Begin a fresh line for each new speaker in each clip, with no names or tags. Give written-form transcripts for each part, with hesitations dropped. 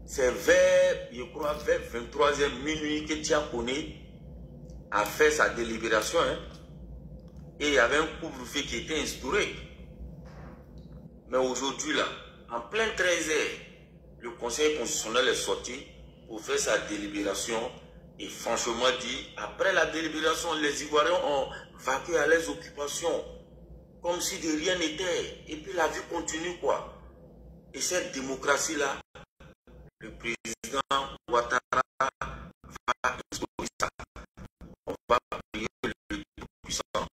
C'est vers, je crois, vers 23h minuit que Tiakoné a fait sa délibération. Hein, et il y avait un couvre-feu qui était instauré. Mais aujourd'hui, là, en plein 13h, le Conseil constitutionnel est sorti pour faire sa délibération. Et franchement dit, après la délibération, les Ivoiriens ont vaqué à leurs occupations. Comme si de rien n'était. Et puis la vie continue, quoi. Et cette démocratie-là, le président Ouattara va instaurer ça. On va prier le puissant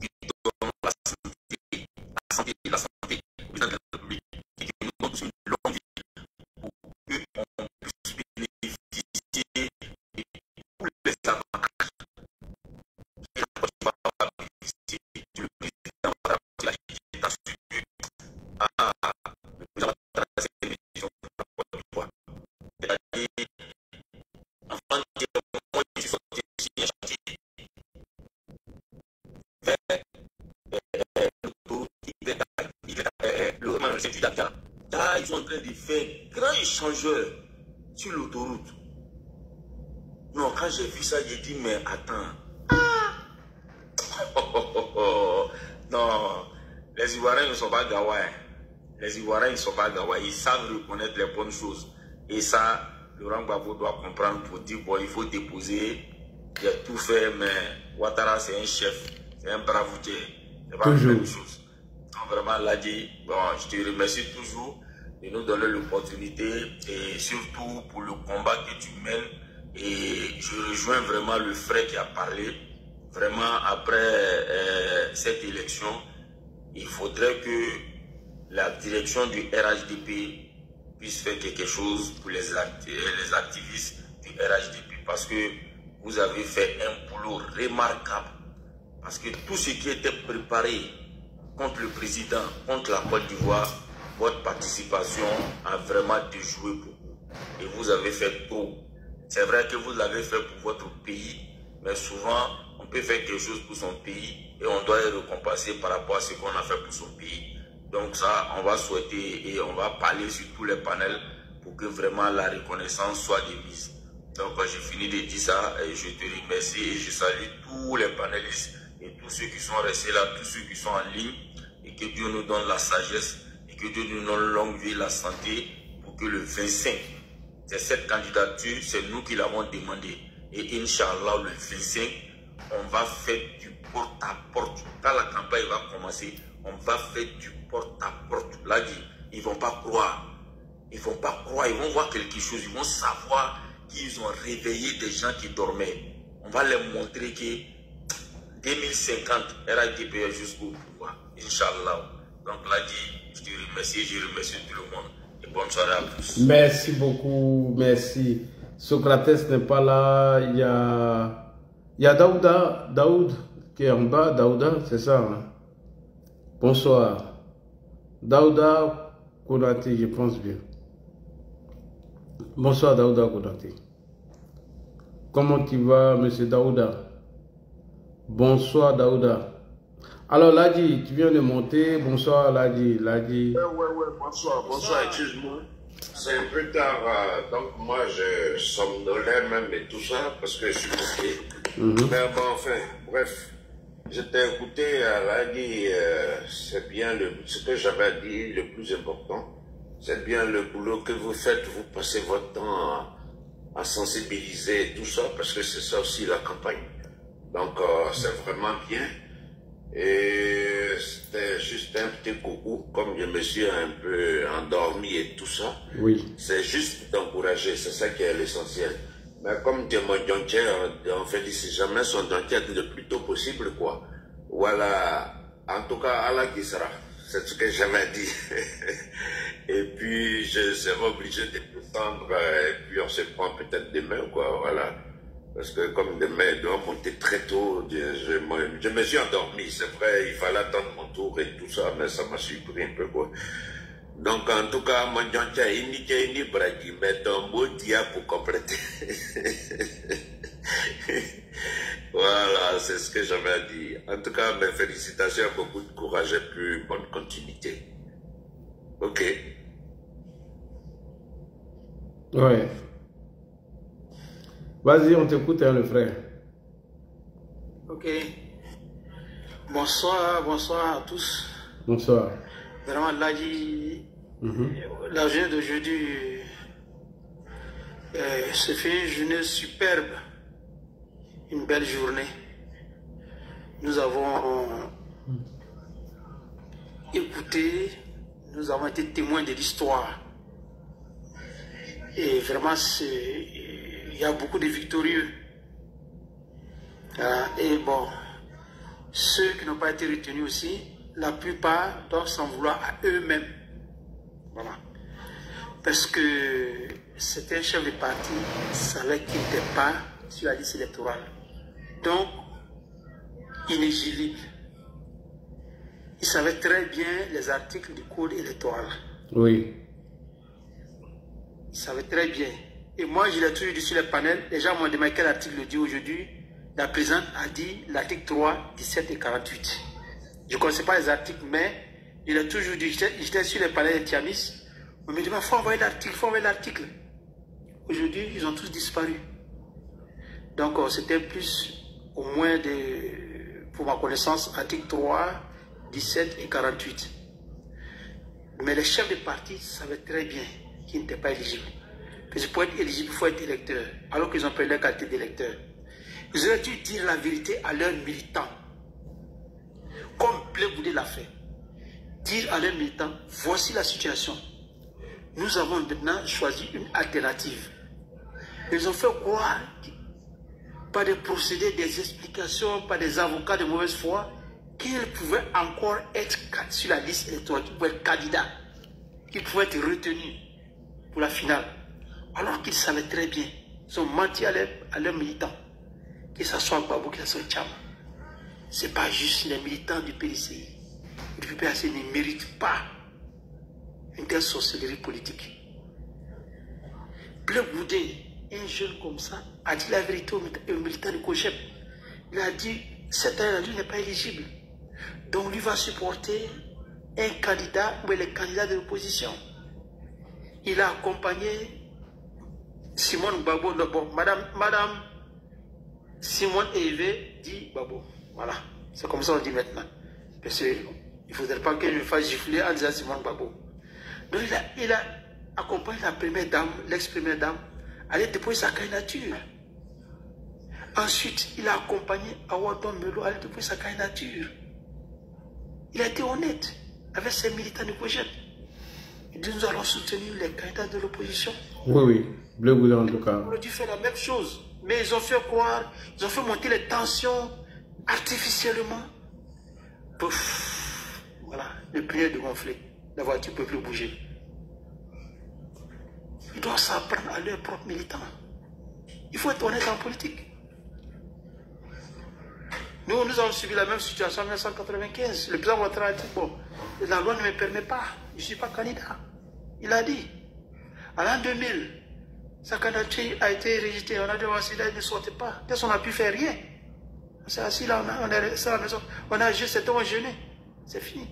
qui donne la santé, la santé, le président de la République, et qui nous donne une longue vie pour qu'on puisse bénéficier de tous les avantages. Et la Côte d'Ivoire va bénéficier du président Ouattara qui a assuré le président Ouattara cette émission de la Côte d'Ivoire. C'est-à-dire, avant de moi, je suis sorti ici, là, ils sont en train de faire grand échangeur sur l'autoroute. Non, quand j'ai vu ça, j'ai dit, mais attends. Non, les Ivoiriens ne sont pas gawa. Les Ivoiriens ne sont pas gawa. Ils savent reconnaître les bonnes choses. Et ça, Laurent Gbagbo doit comprendre pour dire, bon, il faut déposer. Il a tout fait, mais Ouattara, c'est un chef. C'est un bravoutier. C'est pas la même chose. Donc, vraiment, là, dit, bon, je te remercie toujours de nous donner l'opportunité et surtout pour le combat que tu mènes. Et je rejoins vraiment le frère qui a parlé. Vraiment, après cette élection, il faudrait que la direction du RHDP puisse faire quelque chose pour les activistes du RHDP. Parce que vous avez fait un boulot remarquable. Parce que tout ce qui était préparé contre le président, contre la Côte d'Ivoire, votre participation a vraiment déjoué beaucoup. Et vous avez fait trop. C'est vrai que vous l'avez fait pour votre pays, mais souvent, on peut faire quelque chose pour son pays et on doit être récompensé par rapport à ce qu'on a fait pour son pays. Donc ça, on va souhaiter et on va parler sur tous les panels pour que vraiment la reconnaissance soit démise. Donc j'ai fini de dire ça et je te remercie et je salue tous les panélistes et tous ceux qui sont restés là, tous ceux qui sont en ligne, et que Dieu nous donne la sagesse et que Dieu nous donne longue vie et la santé pour que le 25, c'est cette candidature, c'est nous qui l'avons demandé. Et Inch'Allah, le 25, on va faire du porte-à-porte. Quand la campagne va commencer, on va faire du porte-à-porte. Là, ils ne vont pas croire. Ils ne vont pas croire, ils vont voir quelque chose, ils vont savoir qu'ils ont réveillé des gens qui dormaient. On va leur montrer que 2050, RHDP est jusqu'au pouvoir. Inch'Allah. Donc là, je te remercie, je remercie tout le monde. Et bonne soirée à tous.
Merci beaucoup, merci. Socrates n'est pas là, il y a Daoud qui est en bas, Daouda, c'est ça. Hein? Bonsoir. Daouda Konaté, je pense bien. Bonsoir Daouda Konaté. Comment tu vas, monsieur Daouda? Bonsoir Daouda. Alors Ladi, tu viens de monter. Bonsoir Ladi.
Ouais, bonsoir, excuse-moi. C'est un peu tard, donc moi je somnolais même et tout ça parce que je suis couché. Mais bon, enfin, bref, je t'ai écouté, Ladi, c'est bien ce que j'avais dit, le plus important. C'est bien le boulot que vous faites, vous passez votre temps à sensibiliser tout ça parce que c'est ça aussi la campagne. Donc c'est vraiment bien. Et c'était juste un petit coucou, comme je me suis un peu endormi et tout ça.
Oui.
C'est juste d'encourager, c'est ça qui est l'essentiel. Mais comme dit mon Djonké, on fait si jamais son Djonké le plus tôt possible, quoi. Voilà. En tout cas, Allah qui sera. C'est ce que j'avais dit. Et puis, je serai obligé de descendre, et puis on se prend peut-être demain, quoi, voilà. Parce que comme demain, je dois monter très tôt, je me suis endormi, c'est vrai, il fallait attendre mon tour et tout ça, mais ça m'a surpris un peu, quoi. Donc, en tout cas, mon Djonké, il n'y bragi, mais ton mot dia pour compléter. Voilà, c'est ce que j'avais dit. En tout cas, mes félicitations, beaucoup de courage et puis bonne continuité. Ok.
Ouais. Vas-y, on t'écoute, hein, le frère.
Ok. Bonsoir, bonsoir à tous.
Bonsoir.
Vraiment, la journée d'aujourd'hui, c'est fait une journée superbe. Une belle journée. Nous avons écouté, nous avons été témoins de l'histoire. Et vraiment, il y a beaucoup de victorieux. Et bon, ceux qui n'ont pas été retenus aussi, la plupart doivent s'en vouloir à eux-mêmes. Voilà. Parce que c'était un chef de parti, il savait qu'il n'était pas sur la liste électorale. Donc, inéligible. Il savait très bien les articles du code électoral.
Oui.
Il savait très bien. Et moi, je l'ai toujours dit sur les panels. Les gens m'ont demandé quel article le dit aujourd'hui. La présidente a dit l'article 3, 17 et 48. Je ne connaissais pas les articles, mais je l'ai toujours dit. J'étais sur les panels des Tiamis. On me dit, il faut envoyer l'article, il faut envoyer l'article. Aujourd'hui, ils ont tous disparu. Donc, c'était plus, au moins, pour ma connaissance, article 3, 17 et 48. Mais les chefs de parti savaient très bien qu'ils n'étaient pas éligibles. Parce que pour être éligible, il faut être électeur, alors qu'ils ont perdu leur qualité d'électeur. Ils auraient dû dire la vérité à leurs militants, comme Blé Goudé l'a fait. Dire à leurs militants, voici la situation. Nous avons maintenant choisi une alternative. Ils ont fait croire, par des procédés, des explications, par des avocats de mauvaise foi, qu'ils pouvaient encore être sur la liste électorale, qu'ils pouvaient être candidats, qu'ils pouvaient être retenus pour la finale. Alors qu'ils savaient très bien, ils ont menti à leurs militants, que ce soit Gbagbo, que ce soit Tcham. Ce n'est pas juste les militants du PDCI. Le PDCI ne mérite pas une telle sorcellerie politique. Blé Goudé, un jeune comme ça, a dit la vérité aux militants du COJEP. Il a dit, cette année, lui n'est pas éligible. Donc lui va supporter un candidat ou les candidats de l'opposition. Il a accompagné Simone Gbagbo. Bon, Madame Simone Evé dit Gbagbo. Voilà, c'est comme ça on dit maintenant. Parce qu'il ne faudrait pas que je me fasse gifler en disant Simone Gbagbo. Donc il a accompagné la première dame, l'ex-première dame, à aller déposer sa candidature. Ensuite, il a accompagné Awadon Melo à aller déposer sa candidature. Il a été honnête avec ses militants du projet. Il dit nous allons soutenir les candidats de l'opposition.
Oui, oui, Blé Goudé en tout cas.
On a dû faire la même chose. Mais ils ont fait croire, ils ont fait monter les tensions artificiellement. Pouf, voilà, le pneu de gonfler. La voiture ne peut plus bouger. Ils doivent s'apprendre à leurs propres militants. Il faut être honnête en politique. Nous avons subi la même situation en 1995. Le président Ouattara a dit, bon, la loi ne me permet pas, je ne suis pas candidat. Il a dit. En l'an 2000, sa candidature a été rejetée. On a dit, il ne sortait pas. Qu'est-ce qu'on n'a pu faire? Rien. On s'est assis là, on est resté à la maison. On a jeûné. C'est fini.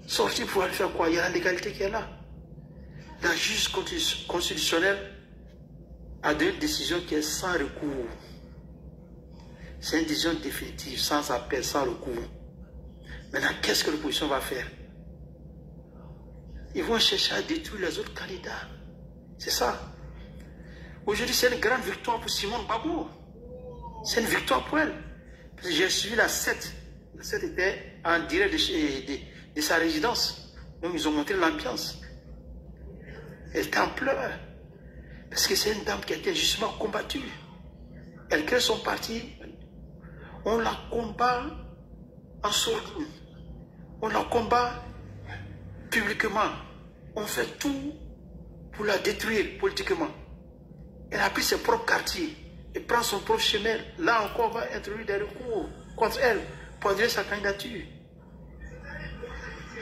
Sortir pour aller faire quoi? Il y a la légalité qui est là. La juge constitutionnelle a donné une décision qui est sans recours. C'est une décision définitive, sans appel, sans recours. Maintenant, qu'est-ce que l'opposition va faire? Ils vont chercher à détruire les autres candidats. C'est ça. Aujourd'hui, c'est une grande victoire pour Simone Gbagbo. C'est une victoire pour elle. Parce que j'ai suivi la 7. La 7 était en direct de sa résidence. Donc, ils ont montré l'ambiance. Elle était en pleurs. Parce que c'est une dame qui a été justement combattue. Elle crée son parti. On la combat en sourdine. On la combat publiquement. On fait tout pour la détruire politiquement. Elle a pris ses propres quartiers. Elle prend son propre chemin. Là encore, on va introduire des recours contre elle pour annuler sa candidature.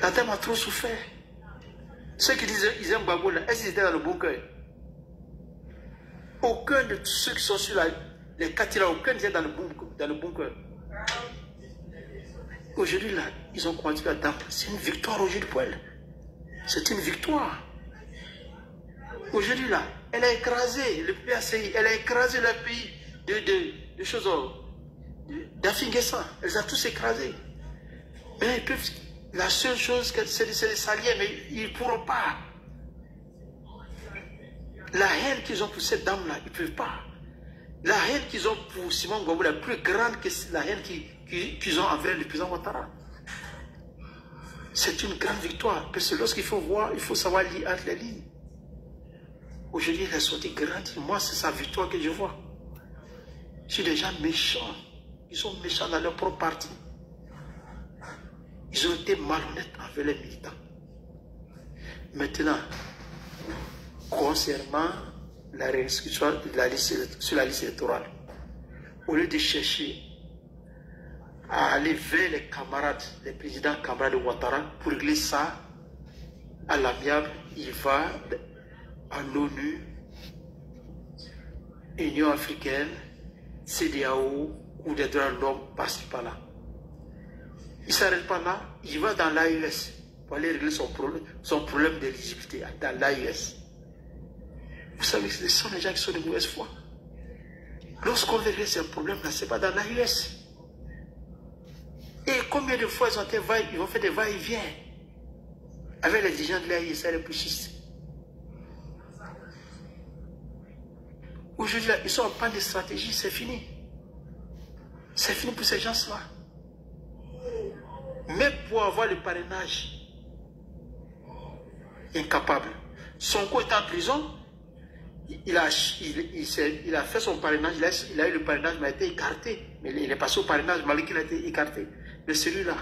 La dame a trop souffert. Ceux qui disaient qu'ils aiment Gbagbo, est-ce qu'ils étaient dans le bunker? Aucun de ceux qui sont sur les quartiers là, aucun n'était dans le bunker. Aujourd'hui, là, ils ont continué à taper. C'est une victoire aujourd'hui pour elle. C'est une victoire. Aujourd'hui, là, elle a écrasé le PACI, elle a écrasé le pays de choses d'Afghanistan. Elle a tous écrasé. Mais ils peuvent, la seule chose, c'est de s'allier, mais ils ne pourront pas. La haine qu'ils ont pour cette dame-là, ils ne peuvent pas. La haine qu'ils ont pour Simone Gbagbo est plus grande que la haine qu'ils ont envers le président Ouattara. C'est une grande victoire. Parce que lorsqu'il faut voir, il faut savoir lire entre les lignes. Aujourd'hui, il est sorti grandi. Moi, c'est sa victoire que je vois. Je suis des gens méchants. Ils sont méchants dans leur propre parti. Ils ont été malhonnêtes envers les militants. Maintenant, concernant la réinscription sur la liste électorale, au lieu de chercher à aller vers les camarades, les présidents camarades de Ouattara pour régler ça à l'amiable, il va à l'ONU, Union africaine, CEDEAO ou des droits de l'homme, par-ci par-là. Il ne s'arrête pas là, il va dans l'AES pour aller régler son problème d'éligibilité dans l'AES. Vous savez que ce sont les gens qui sont de mauvaise foi. Lorsqu'on veut régler ce problème-là, ce n'est pas dans l'AES. Et combien de fois ils vont faire des va-et-vient avec les dirigeants de l'AES et les pushistes. Aujourd'hui, ils sont en panne de stratégie, c'est fini. C'est fini pour ces gens-là. Mais pour avoir le parrainage, incapable. Sonko est en prison, il a fait son parrainage, il a eu le parrainage, mais il a été écarté. Mais il est passé au parrainage malgré qu'il a été écarté. Mais celui-là,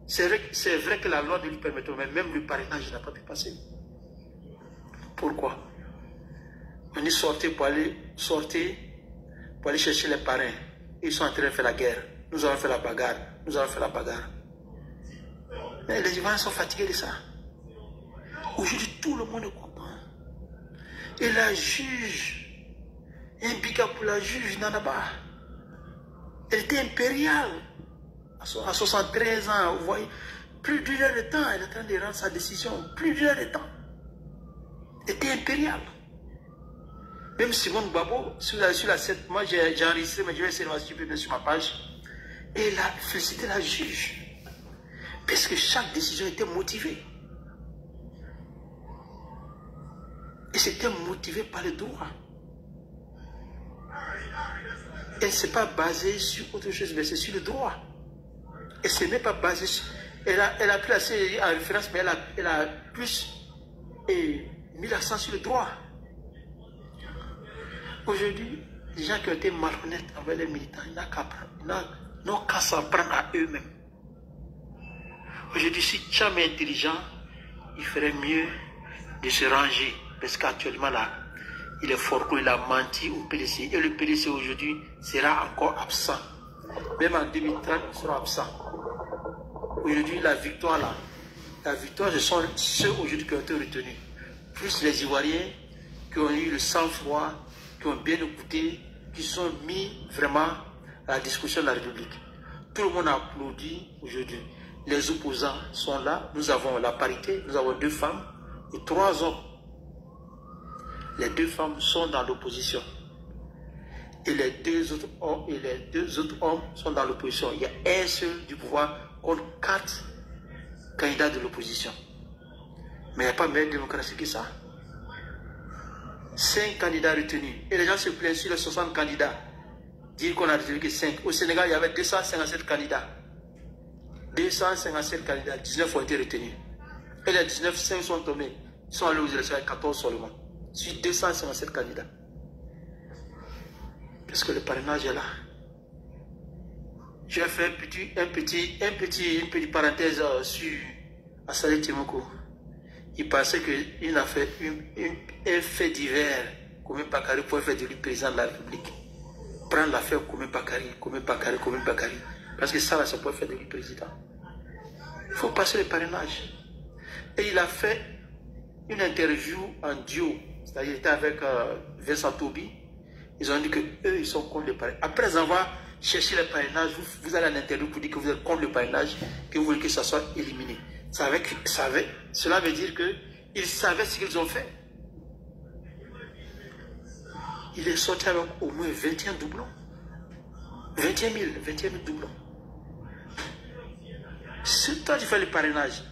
c'est vrai que la loi ne lui permet pas, mais même le parrainage n'a pas pu passer. Pourquoi? On est sorti pour aller chercher les parrains. Ils sont en train de faire la guerre. Nous avons fait la bagarre. Nous avons fait la bagarre. Mais les Ivoiriens sont fatigués de ça. Aujourd'hui, tout le monde est content. Et la juge, un big up pour la juge Nanaba. Elle était impériale. À 73 ans, vous voyez, plus d'une heure de temps, elle est en train de rendre sa décision. Plus d'une heure de temps. Elle était impériale. Même Simone Gbagbo, sur la 7, moi j'ai enregistré, mais je vais essayer de voir si je peux mettre sur ma page. Et elle a félicité la juge. Parce que chaque décision était motivée. Et c'était motivé par le droit. Elle ne s'est pas basée sur autre chose, mais c'est sur le droit. Elle ne s'est même pas basée sur... Elle a pris la série en référence, mais elle a plus mis l'accent sur le droit. Aujourd'hui, les gens qui ont été malhonnêtes envers les militants, ils n'ont qu'à s'en prendre à eux-mêmes. Aujourd'hui, si Tcham est intelligent, il ferait mieux de se ranger. Parce qu'actuellement, là, il est fort, il a menti au PDC. Et le PDC aujourd'hui sera encore absent. Même en 2030, il sera absent. Aujourd'hui, la victoire, là, ce sont ceux aujourd'hui qui ont été retenus. Plus les Ivoiriens qui ont eu le sang-froid, qui ont bien écouté, qui sont mis vraiment à la discussion de la République. Tout le monde a applaudi aujourd'hui. Les opposants sont là. Nous avons la parité. Nous avons 2 femmes et 3 hommes. Les 2 femmes sont dans l'opposition. Et les 2 autres hommes sont dans l'opposition. Il y a un seul du pouvoir contre 4 candidats de l'opposition. Mais il n'y a pas meilleure démocratie que ça. 5 candidats retenus. Et les gens se plaignent sur les 60 candidats. Dire qu'on a retenu que 5. Au Sénégal, il y avait 257 candidats. 257 candidats, 19 ont été retenus. Et les 19, 5 sont tombés. Ils sont allés aux élections avec 14 seulement. Sur 257 candidats. Parce que le parrainage est là. Je vais faire une petite parenthèse sur Assalé Timoko. Il pensait qu'il a fait un fait divers, comme Bakary, pour faire de lui président de la République. Prendre l'affaire comme Bakary. Parce que ça, ça peut faire de lui président. Il faut passer le parrainage. Et il a fait une interview en duo. C'est-à-dire qu'il était avec Vincent Toubi. Ils ont dit qu'eux, ils sont contre le parrainage. Après avoir chercher le parrainage, vous allez à l'interview pour dire que vous êtes contre le parrainage, que vous voulez que ça soit éliminé. Cela veut dire qu'ils savaient ce qu'ils ont fait. Il est sorti avec au moins 21 doublons. 21 000 doublons. Si toi tu fais le parrainage,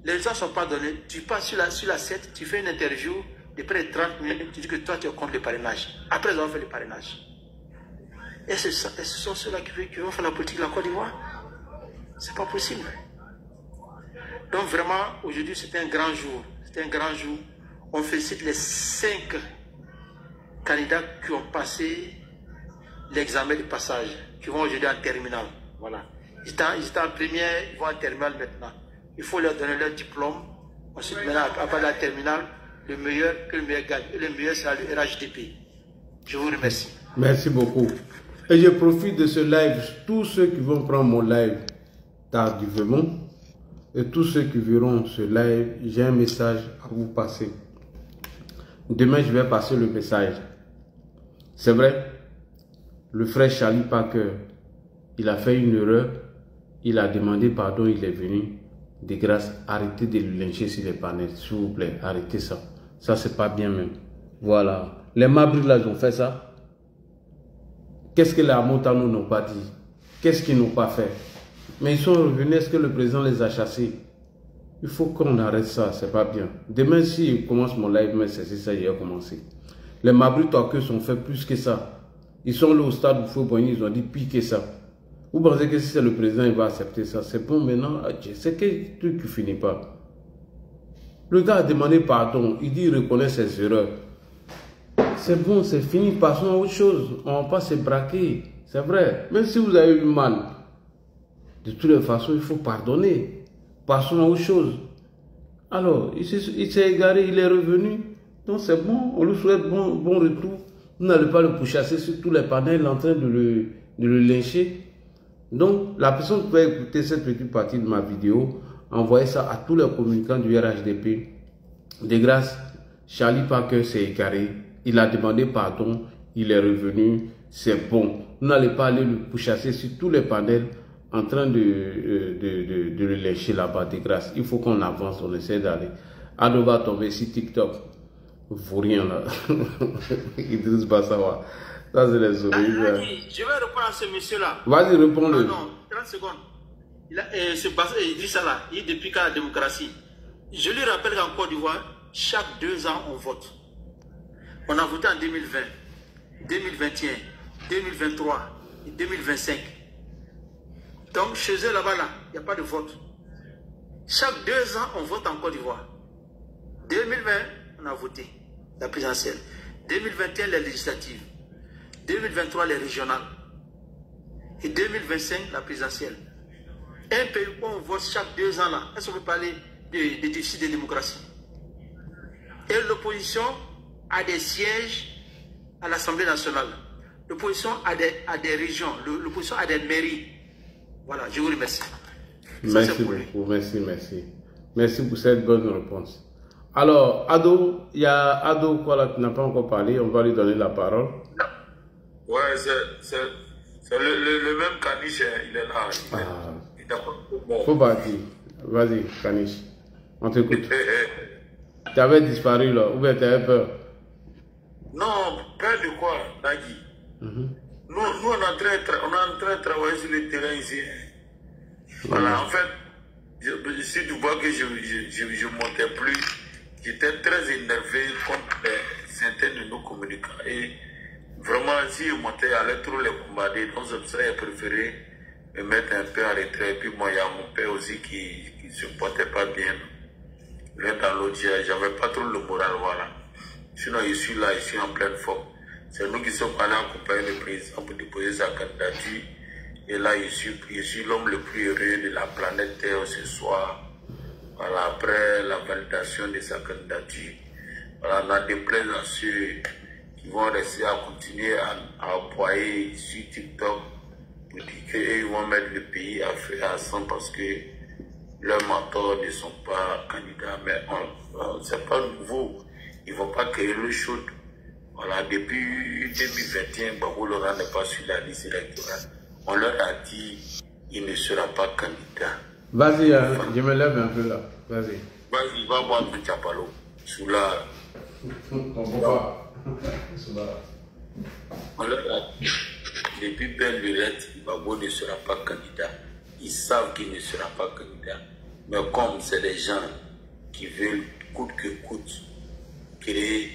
les résultats ne sont pas donnés, tu passes sur la 7, tu fais une interview de près de 30 minutes, tu dis que toi tu es contre le parrainage. Après ils ont fait le parrainage. Et ce sont ceux-là qui vont faire la politique de la Côte d'Ivoire. C'est pas possible. Donc vraiment, aujourd'hui c'est un grand jour. C'est un grand jour. On félicite les 5 candidats qui ont passé l'examen de passage, qui vont aujourd'hui en terminale. Voilà. Ils étaient en première, ils vont en terminale maintenant. Il faut leur donner leur diplôme. Ensuite, maintenant, après la terminale, le meilleur gagne. Et le meilleur sera le RHDP. Je vous remercie.
Merci beaucoup. Et je profite de ce live. Tous ceux qui vont prendre mon live tardivement, et tous ceux qui verront ce live, j'ai un message à vous passer. Demain, je vais passer le message. C'est vrai, le frère Charlie Parker, il a fait une erreur. Il a demandé pardon, il est venu. De grâce, arrêtez de le lyncher sur les panels, s'il vous plaît, arrêtez ça. Ça, c'est pas bien même. Voilà. Les Mabris, là, ils ont fait ça. Qu'est-ce que les Amontano n'ont pas dit? Qu'est-ce qu'ils n'ont pas fait? Mais ils sont revenus, est-ce que le président les a chassés? Il faut qu'on arrête ça, c'est pas bien. Demain, si je commence mon live, mais c'est ça, il a commencé. Les Mabris Toakeux sont fait plus que ça. Ils sont là au stade où Faux-Boigny, ils ont dit pire que ça. Vous pensez que si c'est le président, il va accepter ça? C'est bon maintenant, c'est quel truc qui finit pas. Le gars a demandé pardon, il dit il reconnaît ses erreurs. C'est bon, c'est fini, passons à autre chose. On ne va pas se braquer, c'est vrai. Même si vous avez eu mal, de toutes les façons, il faut pardonner. Passons à autre chose. Alors, il s'est égaré, il est revenu. Donc c'est bon, on lui souhaite bon retour. Vous n'allez pas le pourchasser sur tous les panels en train de le lyncher. Donc, la personne qui va écouter cette petite partie de ma vidéo, envoyez ça à tous les communicants du RHDP. De grâce, Charlie Parker s'est égaré. Il a demandé pardon, il est revenu, c'est bon. Vous n'allez pas aller le pourchasser sur tous les panels en train de le lyncher là-bas, de grâce. Il faut qu'on avance, on essaie d'aller. Ado va tomber sur TikTok. Faut rien là. Idriss Bassawa. Ça, c'est les souris.
Je vais répondre à ce monsieur-là.
Vas-y, réponds-le.
Non, 30 secondes. Idriss là, il est depuis quand la démocratie. Je lui rappelle qu'en Côte d'Ivoire, chaque 2 ans, on vote. On a voté en 2020, 2021, 2023 et 2025. Donc, chez eux là-bas, là, il n'y a pas de vote. Chaque 2 ans, on vote en Côte d'Ivoire. 2020, on a voté la présidentielle. 2021, les législatives. 2023, les régionales. Et 2025, la présidentielle. Un pays où on vote chaque 2 ans, là, est-ce qu'on peut parler de déficit de démocratie? Et l'opposition a des sièges à l'Assemblée nationale. L'opposition a des régions. L'opposition a des mairies. Voilà, je vous remercie.
Merci beaucoup, merci. Merci pour cette bonne réponse. Alors, Ado, il y a Ado qui n'a pas encore parlé, on va lui donner la parole.
Ouais, c'est le même Kanish, il est là. Il est bon.
Faut pas dire. Vas-y, Kanish, on t'écoute. Tu avais disparu là, ou bien tu avais peur?
Non, peur de quoi, Nagui? Nous, on est en train de travailler sur le terrain ici. Voilà, en fait, si tu vois que je ne montais plus, j'étais très énervé contre certains de nos communicants. Et vraiment, si je montais, j'allais trop les combattre. Donc, c'est pour ça que j'ai préféré me mettre un peu en retrait. Et puis, moi, il y a mon père aussi qui ne se portait pas bien. L'un dans l'autre, j'avais pas trop le moral, voilà. Sinon, je suis là, je suis en pleine forme. C'est nous qui sommes allés accompagner le président pour déposer sa candidature. Et là, je suis l'homme le plus heureux de la planète Terre ce soir. Voilà, après la validation de sa candidature. Voilà, on a des plaisirs à ceux qui vont rester à continuer à envoyer sur TikTok pour dire qu'ils vont mettre le pays à feu et à sang parce que leurs mentors ne sont pas candidats. Mais c'est pas nouveau. Ils ne vont pas créer le chaud. Voilà, depuis 2021, Babou Laurent n'est pas sur la liste électorale.
on leur a dit il ne sera pas candidat.
Vas-y, hein, je me lève un peu là. Vas-y.
Vas-y, va boire du chapalo. Sous la...
On va.
On leur a dit, depuis belle lurette, Gbagbo ne sera pas candidat. Ils savent qu'il ne sera pas candidat. Mais comme c'est des gens qui veulent coûte que coûte créer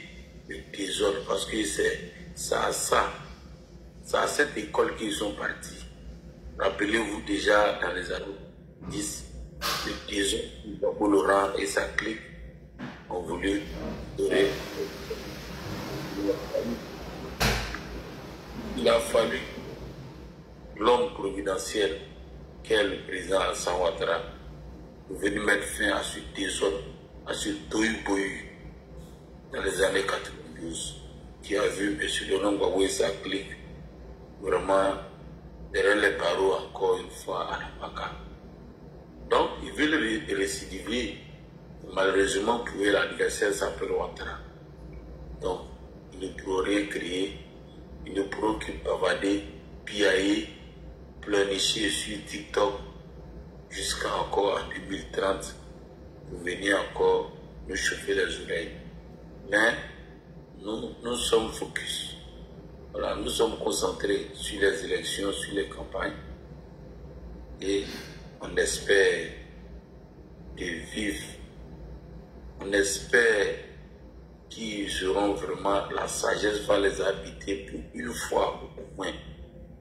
le désordre, parce que c'est à cette école qu'ils sont partis. Rappelez-vous déjà dans les années 10, le désordre, Gbagbo Laurent et sa clique ont voulu donner. Il a fallu l'homme providentiel qu'est le président Alassane Ouattara pour venir mettre fin à ce désordre, à ce tohu-bohu dans les années 92, qui a vu M. Laurent Gbagbo et sa clique vraiment derrière les barreaux encore une fois à la Maka. Donc, ils veulent récidiver. Malheureusement, pour eux, l'adversaire s'appelle Ouattara. Donc, ils ne pourront rien créer, ils ne pourront que bavader, piailler, pleurnicher sur TikTok jusqu'à encore en 2030 pour venir encore nous chauffer les oreilles. Mais nous sommes focus. Voilà, nous sommes concentrés sur les élections, sur les campagnes et on espère de vivre. On espère qu'ils auront vraiment, la sagesse va les habiter pour une fois au moins.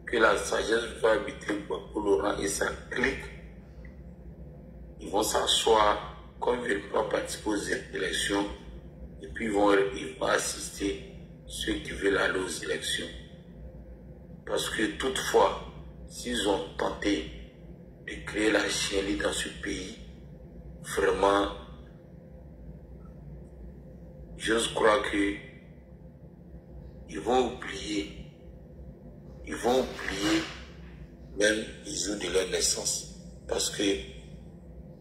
Que la sagesse va habiter Gbagbo Laurent et sa clique. Ils vont s'asseoir, comme ils ne veulent pas participer aux élections, et puis ils vont assister ceux qui veulent aller aux élections. Parce que toutefois, s'ils ont tenté de créer la chienlit dans ce pays, vraiment, j'ose croire que ils vont oublier même les jours de leur naissance, parce que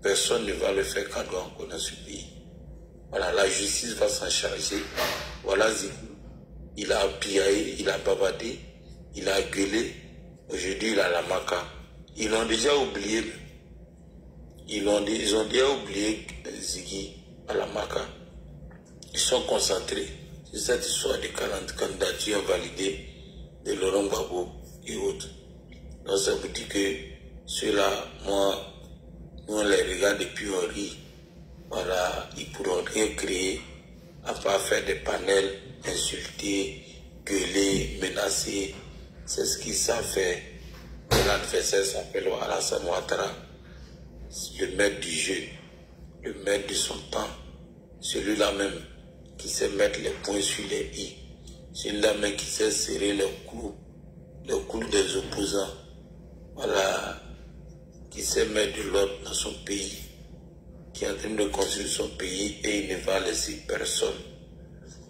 personne ne va le faire cadeau encore dans ce pays. Voilà, la justice va s'en charger. Voilà, il a piaillé, il a bavardé, il a gueulé. Aujourd'hui, il a la maca. Ils l'ont déjà oublié. Ils ont déjà oublié Ziggy à la maca. Ils sont concentrés sur cette histoire de 40 candidatures validées de Laurent Gbagbo et autres. Donc ça vous dit que ceux-là, moi, nous on les regarde et puis on rit. Voilà, ils ne pourront rien créer à part faire des panels, insulter, gueuler, menacer. C'est ce qu'ils savent faire. L'adversaire s'appelle Alassane Ouattara, le maître du jeu, le maître de son temps, celui-là même qui sait mettre les points sur les i, celui-là même qui sait serrer les coups des opposants, voilà, qui sait mettre de l'ordre dans son pays, qui est en train de construire son pays et il ne va laisser personne,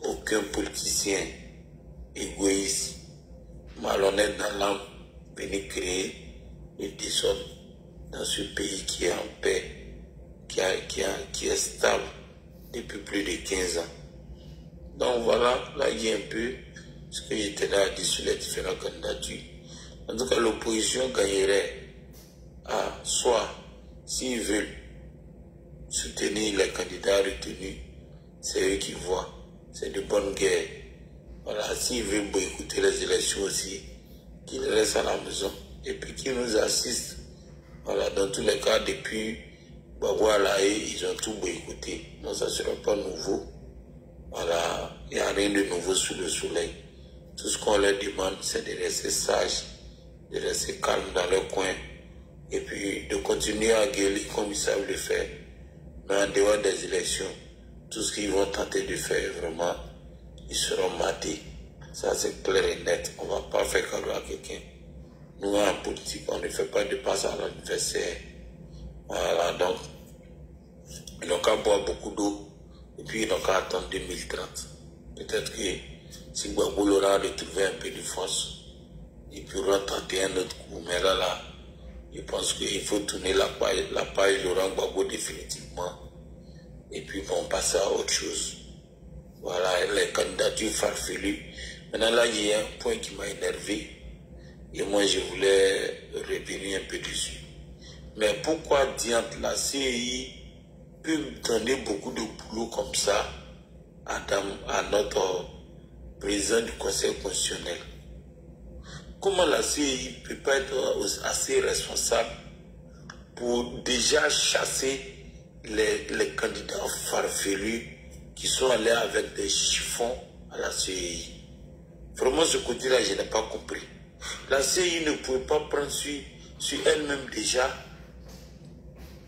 aucun politicien égoïste, malhonnête dans l'âme, venir créer le désordre dans ce pays qui est en paix, qui est stable depuis plus de 15 ans. Donc voilà, là il y a un peu ce que j'étais là à dire sur les différentes candidatures. En tout cas, l'opposition gagnerait à soit, s'ils veulent soutenir les candidats retenus, c'est eux qui voient, c'est de bonne guerre. Voilà, s'ils veulent boycotter les élections aussi, qu'ils restent à la maison et puis qu'ils nous assistent. Voilà, dans tous les cas, depuis Gbagbo Alaye, ils ont tout boycotté. Donc ça ne sera pas nouveau. Voilà, il n'y a rien de nouveau sous le soleil. Tout ce qu'on leur demande, c'est de rester sages, de rester calmes dans leur coin et puis de continuer à gueuler comme ils savent le faire. Mais en dehors des élections, tout ce qu'ils vont tenter de faire, vraiment, ils seront matés. Ça, c'est clair et net. On ne va pas faire cadeau à quelqu'un. Nous, en politique, on ne fait pas de passe à l'adversaire. Voilà, donc, ils n'ont qu'à boire beaucoup d'eau et puis ils n'ont qu'à attendre 2030. Peut-être que si Gbagbo Laurent a retrouvé un peu de force, ils pourront tenter un autre coup. Mais là, je pense qu'il faut tourner la page Laurent Gbagbo définitivement. Et puis, on passe à autre chose. Voilà, les candidatures farfelues. Maintenant, là, il y a un point qui m'a énervé. Et moi, je voulais revenir un peu dessus. Mais pourquoi diante la CEI peut me donner beaucoup de boulot comme ça à notre président du Conseil constitutionnel? Comment la CEI ne peut pas être assez responsable pour déjà chasser les candidats farfelus qui sont allés avec des chiffons à la CEI? Vraiment, ce côté-là, je n'ai pas compris. La CEI ne pouvait pas prendre sur elle-même déjà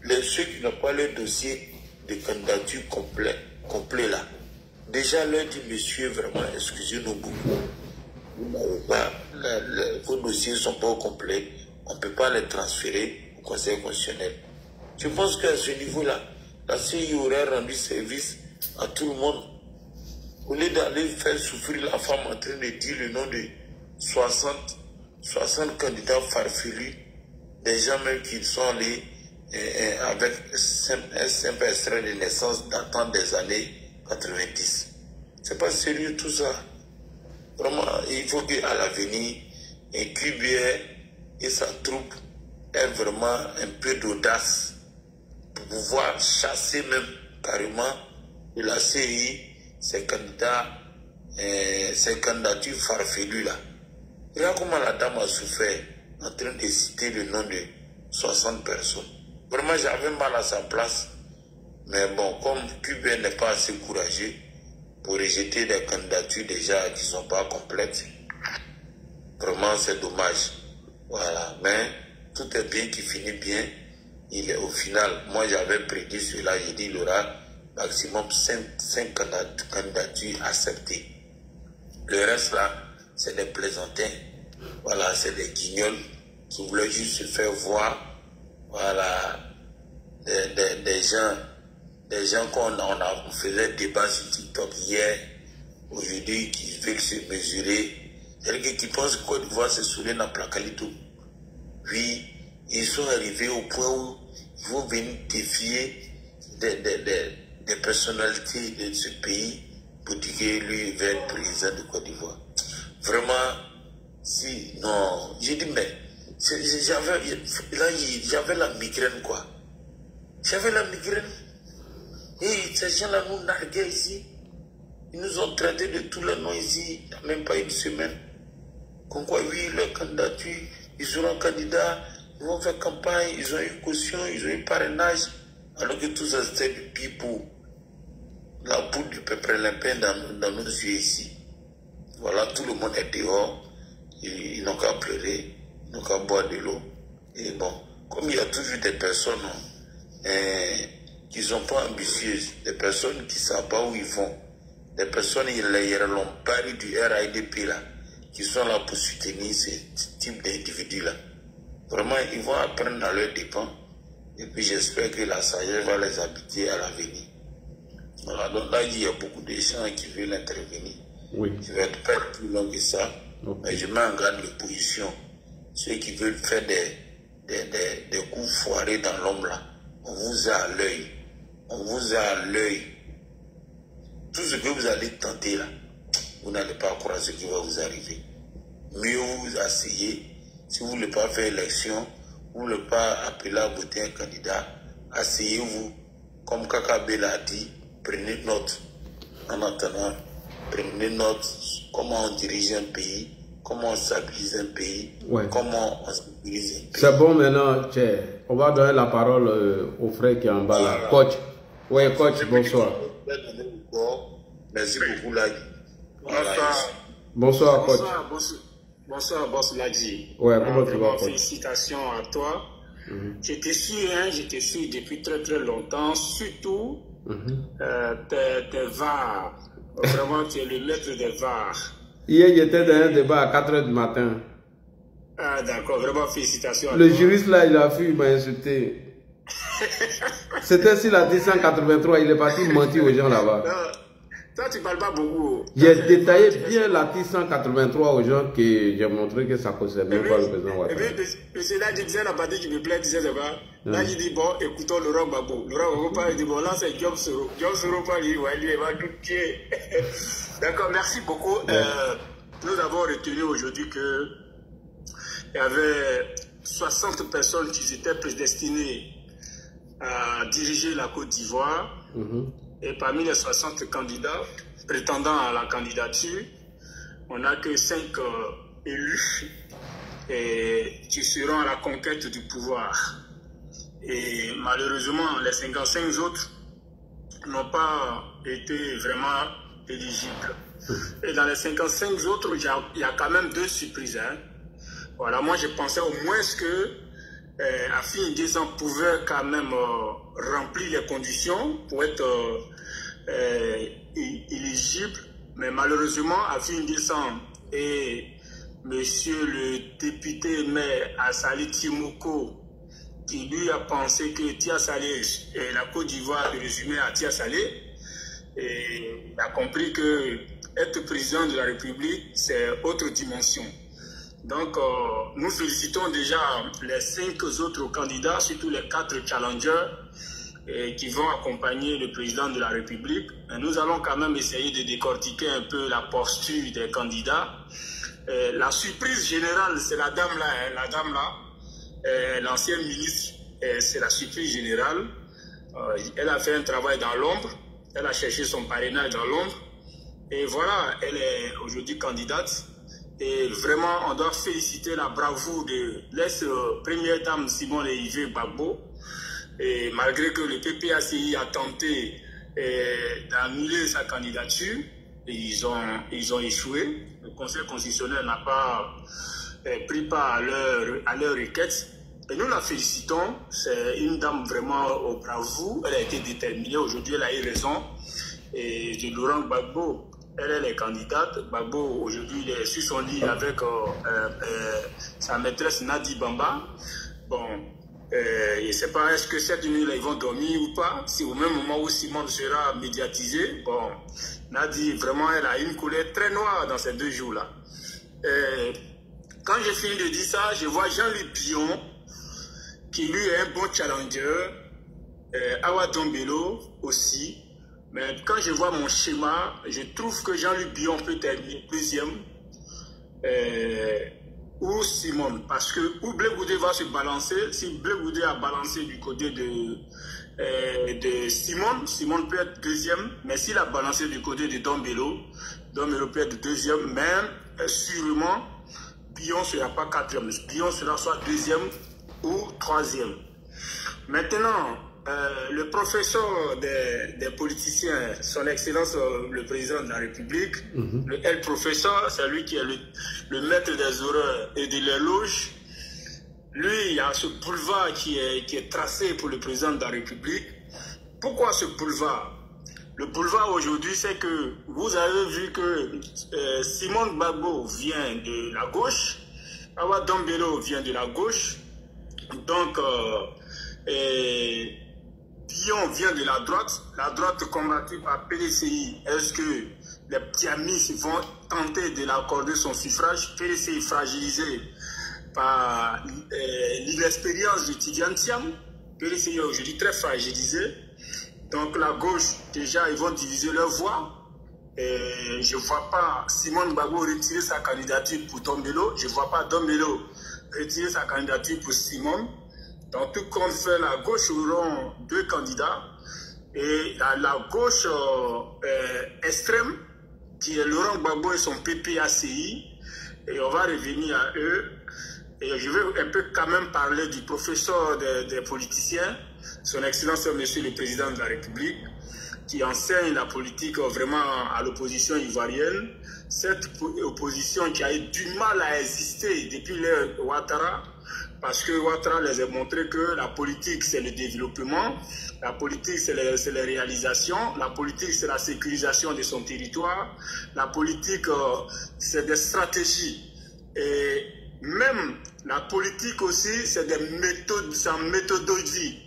ceux qui n'ont pas le dossier de candidature complet là. Déjà, leur dit, monsieur, vraiment, excusez-nous beaucoup. Vos dossiers ne sont pas complets. On ne peut pas les transférer au Conseil constitutionnel. Je pense qu'à ce niveau-là, la CEI aurait rendu service à tout le monde. Au lieu d'aller faire souffrir la femme en train de dire le nom de 60 candidats farfelus, des gens même qui sont allés avec un simple extrait de naissance datant des années 90. C'est pas sérieux tout ça. Vraiment, il faut qu'à l'avenir, QBR et sa troupe aient vraiment un peu d'audace pour pouvoir chasser même carrément de la CEI ces candidatures farfelues là. Regarde comment la dame a souffert en train de citer le nom de 60 personnes. Vraiment, j'avais mal à sa place. Mais bon, comme QBR n'est pas assez courageux pour rejeter des candidatures déjà qui ne sont pas complètes, vraiment c'est dommage. Voilà, mais tout est bien qui finit bien. Il est au final, moi j'avais prédit cela, j'ai dit il y aura maximum 5 candidatures acceptées. Le reste là, c'est des plaisantins. Voilà, c'est des guignols qui voulaient juste se faire voir. Voilà, des gens qu'on faisait débat sur TikTok hier, aujourd'hui, qui veulent se mesurer. C'est-à-dire qui pensent que Côte d'Ivoire se soulève dans Placalito. Oui, ils sont arrivés au point où ils vont venir défier des personnalités de ce pays pour dire que lui va être président de Côte d'Ivoire. Vraiment, si, non, j'ai dit, mais j'avais la migraine, quoi. J'avais la migraine. Et ces gens-là nous narguaient ici. Ils nous ont traités de tous les noms ici, il n'y a même pas une semaine. Comme quoi, oui, leur candidature, ils seront candidats, ils vont faire campagne, ils ont eu caution, ils ont eu parrainage. Alors que tout ça, c'était du pipeau. La poudre du peuple limpin dans nos yeux ici. Voilà, tout le monde est dehors. Ils n'ont qu'à pleurer, ils n'ont qu'à boire de l'eau. Et bon, comme il y a toujours des personnes qui ne sont pas ambitieuses, des personnes qui ne savent pas où ils vont, des personnes, les lombards du RIDP là, qui sont là pour soutenir ce type d'individus là. Vraiment, ils vont apprendre à leurs dépens. Et puis j'espère que la sagesse va les habiter à l'avenir. Voilà, donc là, il y a beaucoup de gens qui veulent intervenir.
Oui.
Je vais pas être plus long que ça. Okay. Mais je mets en garde les positions. Ceux qui veulent faire des coups foirés dans l'homme là, on vous a à l'œil. On vous a à l'œil. Tout ce que vous allez tenter là, vous n'allez pas croire ce qui va vous arriver. Mieux vous asseyez. Si vous ne voulez pas faire élection, vous ne voulez pas appeler à voter un candidat, asseyez-vous. Comme Kakabe l'a dit, prenez note. En attendant, prenez note comment on dirige un pays, comment on stabilise un pays, ouais. Comment on stabilise un pays.
C'est bon maintenant, on va donner la parole au frère qui est en bas là. Coach. Oui, coach, bonsoir.
Merci beaucoup, Ladi.
Bonsoir, coach.
Bonsoir, boss Ladi.
Ouais, comment tu vas, coach?
Félicitations à toi. J'étais sûr depuis très très longtemps, surtout tes VAR. Vraiment, tu es le maître des VAR.
Hier, j'étais dans un débat à 4 h du matin.
Ah, d'accord, vraiment félicitations à
le
toi.
juriste là, il a fui, il m'a insulté. C'était sur la 183, il est parti mentir aux gens là-bas.
Toi, tu parles pas beaucoup.
J'ai détaillé bien la 183 aux gens que j'ai montré que ça ne concernait pas le président Ouattara.
Et puis, le Sénat disait la partie qui me plaît, disait ça va. Là, il dit, bon, écoutons Laurent Gbagbo. Laurent Gbagbo parle, il dit, bon, là, c'est Diop Soro. Diop Soro parle, il dit, ouais, lui, il va tout tuer. D'accord, merci beaucoup. Nous avons retenu aujourd'hui que
y avait 60 personnes qui étaient prédestinées à diriger la Côte d'Ivoire. Et parmi les 60 candidats prétendant à la candidature, on n'a que 5 élus qui seront à la conquête du pouvoir. Et malheureusement, les 55 autres n'ont pas été vraiment éligibles. Et dans les 55 autres, il y a quand même 2 surprises. Hein. Voilà, moi je pensais au moins que Affi N'Dessan pouvait quand même remplir les conditions pour être éligible. Mais malheureusement, Affi N'Dessan et monsieur le député maire Assali Timoko, qui lui a pensé que Tia Salé et la Côte d'Ivoire est résumée à Tia Salé, et il a compris que être président de la République, c'est autre dimension. Donc, nous félicitons déjà les 5 autres candidats, surtout les 4 challengers qui vont accompagner le président de la République. Et nous allons quand même essayer de décortiquer un peu la posture des candidats. La surprise générale, c'est la dame là, hein, la dame là, l'ancienne ministre, c'est la surprise générale. Elle a fait un travail dans l'ombre, elle a cherché son parrainage dans l'ombre. Et voilà, elle est aujourd'hui candidate. Et vraiment, on doit féliciter la bravoure de l'ex-première dame Simone Yves Gbagbo. Et malgré que le PPACI a tenté d'annuler sa candidature, ils ont échoué. Le Conseil constitutionnel n'a pas pris part à leur requête. Et nous la félicitons. C'est une dame vraiment au bravoure. Elle a été déterminée. Aujourd'hui, elle a eu raison. Et de Laurent Gbagbo, elle est candidate. Gbagbo, aujourd'hui, il est sur son lit avec sa maîtresse Nadi Bamba. Bon, je ne sais pas, est-ce que cette nuit-là, ils vont dormir ou pas? Si au même moment où Simone sera médiatisé, bon, Nadi, vraiment, elle a une couleur très noire dans ces 2 jours-là. Quand j'ai fini de dire ça, je vois Jean-Luc Bion, qui lui est un bon challenger, Awa Dombelo aussi. Mais quand je vois mon schéma, je trouve que Jean-Luc Bion peut terminer 2e ou Simone. Parce que où Blé Goudé va se balancer, si Blé Goudé a balancé du côté de Simone, Simone peut être 2e. Mais s'il a balancé du côté de Dombelo, Dombelo peut être 2e. Mais sûrement, Bion ne sera pas 4e. Bion sera soit 2e ou 3e. Maintenant, le professeur des politiciens, son excellence le président de la République, le L professeur, c'est lui qui est le maître des horreurs et de l'éloge. Lui, il y a ce boulevard qui est tracé pour le président de la République. Pourquoi ce boulevard? Le boulevard aujourd'hui, c'est que vous avez vu que Simone Gbagbo vient de la gauche, Awa Dombelo vient de la gauche, donc Bion vient de la droite combattue par PDCI. Est-ce que les petits amis vont tenter de l'accorder son suffrage? PDCI fragilisé par l'inexpérience de Tidiane Thiam. PDCI est aujourd'hui très fragilisé. Donc la gauche, déjà, ils vont diviser leur voix. Et je ne vois pas Simone Gbagbo retirer sa candidature pour Dombelo. Je ne vois pas Dombelo retirer sa candidature pour Simone. Donc, tout compte fait, la gauche auront 2 candidats. Et la gauche extrême, qui est Laurent Gbagbo et son PPACI, et on va revenir à eux. Et je vais un peu quand même parler du professeur des politiciens, son Excellence Monsieur le Président de la République, qui enseigne la politique vraiment à l'opposition ivoirienne. Cette opposition qui a eu du mal à exister depuis l'ère Ouattara, parce que Ouattara les a montré que la politique, c'est le développement, la politique, c'est les réalisations, la politique, c'est la sécurisation de son territoire, la politique, c'est des stratégies. Et même la politique aussi, c'est des méthodes, c'est en méthodologie.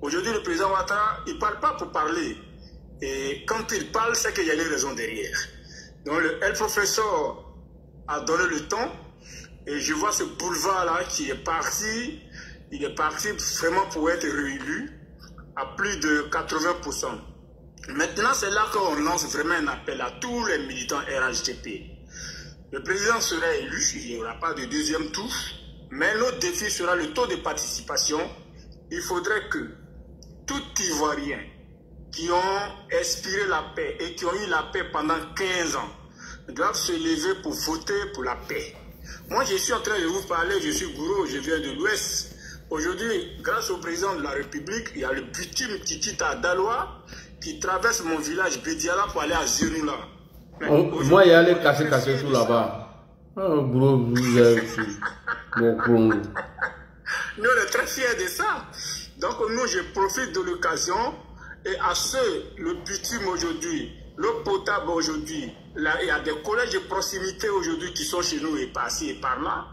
Aujourd'hui, le président Ouattara, il ne parle pas pour parler. Et quand il parle, c'est qu'il y a une raison derrière. Donc, le professeur a donné le temps. Et je vois ce boulevard-là qui est parti, il est parti vraiment pour être réélu à plus de 80%. Maintenant, c'est là qu'on lance vraiment un appel à tous les militants RHDP. Le président sera élu, il n'y aura pas de 2e tour. Mais notre défi sera le taux de participation. Il faudrait que tout Ivoirien qui ont inspiré la paix et qui ont eu la paix pendant 15 ans doivent se lever pour voter pour la paix. Moi, je suis en train de vous parler, je suis Gouro, je viens de l'Ouest. Aujourd'hui, grâce au président de la République, il y a le bitume qui quitte à Daloa, qui traverse mon village Bédiala pour aller à Zéroula.
Moi, il y a les cassés tout là-bas. Gros, vous êtes
Nous, on est très fiers de ça. Donc, nous, je profite de l'occasion et à ceux, le bitume aujourd'hui, l'eau potable aujourd'hui, il y a des collèges de proximité aujourd'hui qui sont chez nous et par-ci et par-là.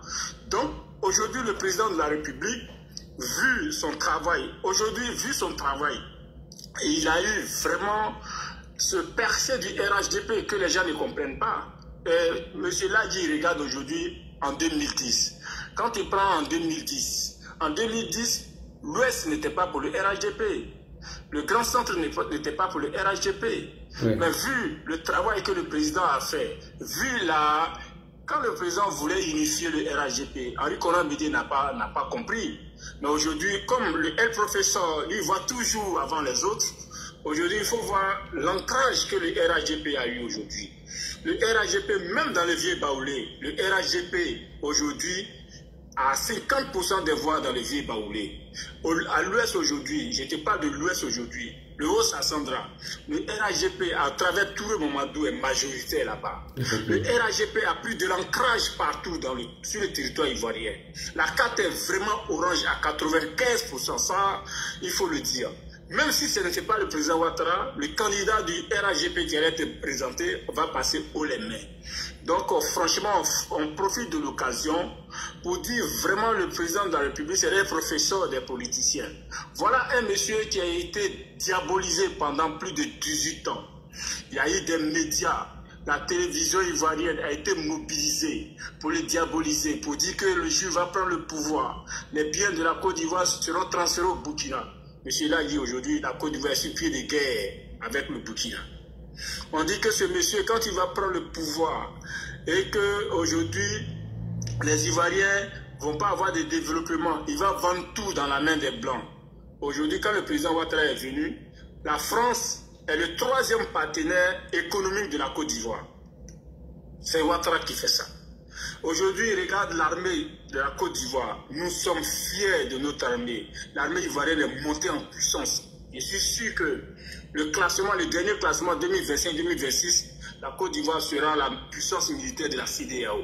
Donc, aujourd'hui, le président de la République, vu son travail, il a eu vraiment ce percé du RHDP que les gens ne comprennent pas. Monsieur Ladi regarde aujourd'hui en 2010. Quand il prend en 2010, l'Ouest n'était pas pour le RHDP. Le grand centre n'était pas pour le RHDP. Oui. Mais vu le travail que le président a fait, quand le président voulait unifier le RHDP, Henri Konan Bédié n'a pas compris. Mais aujourd'hui, comme le professeur, lui, voit toujours avant les autres, aujourd'hui, il faut voir l'ancrage que le RHDP a eu aujourd'hui. Le RHDP, même dans le vieux Baoulé, le RHDP aujourd'hui a 50% des voix dans le vieux Baoulé. À l'Ouest aujourd'hui, je te parle de l'Ouest aujourd'hui, le Haut-Sassandra, le RHDP à travers tout le Mamadou est majoritaire là-bas. Le RHDP a pris de l'ancrage partout sur le territoire ivoirien. La carte est vraiment orange à 95%, ça il faut le dire. Même si ce n'était pas le président Ouattara, le candidat du RHDP qui allait être présenté va passer haut les mains. Donc franchement, on profite de l'occasion pour dire vraiment le président de la République c'est un professeur des politiciens. Voilà un monsieur qui a été diabolisé pendant plus de 18 ans. Il y a eu des médias, la télévision ivoirienne a été mobilisée pour le diaboliser, pour dire que le juif va prendre le pouvoir. Les biens de la Côte d'Ivoire seront transférés au Burkina. Monsieur l'a dit aujourd'hui, la Côte d'Ivoire est sur pied de guerre avec le Burkina. On dit que ce monsieur, quand il va prendre le pouvoir et qu'aujourd'hui, les Ivoiriens ne vont pas avoir de développement, il va vendre tout dans la main des Blancs. Aujourd'hui, quand le président Ouattara est venu, la France est le 3e partenaire économique de la Côte d'Ivoire. C'est Ouattara qui fait ça. Aujourd'hui, regarde l'armée de la Côte d'Ivoire. Nous sommes fiers de notre armée. L'armée ivoirienne est montée en puissance. Je suis sûr que le dernier classement 2025-2026, la Côte d'Ivoire sera la puissance militaire de la CEDEAO.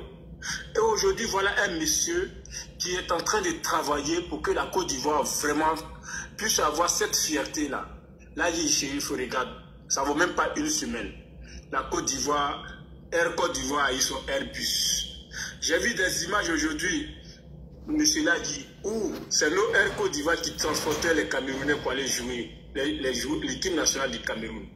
Et aujourd'hui, voilà un monsieur qui est en train de travailler pour que la Côte d'Ivoire vraiment puisse avoir cette fierté-là. Là, il shérif, regarde, ça ne vaut même pas une semaine. La Côte d'Ivoire, Air Côte d'Ivoire a eu son Airbus. J'ai vu des images aujourd'hui, monsieur l'a dit, où c'est nos Air Côte d'Ivoire qui transportaient les Camerounais pour aller jouer, l'équipe nationale du Cameroun.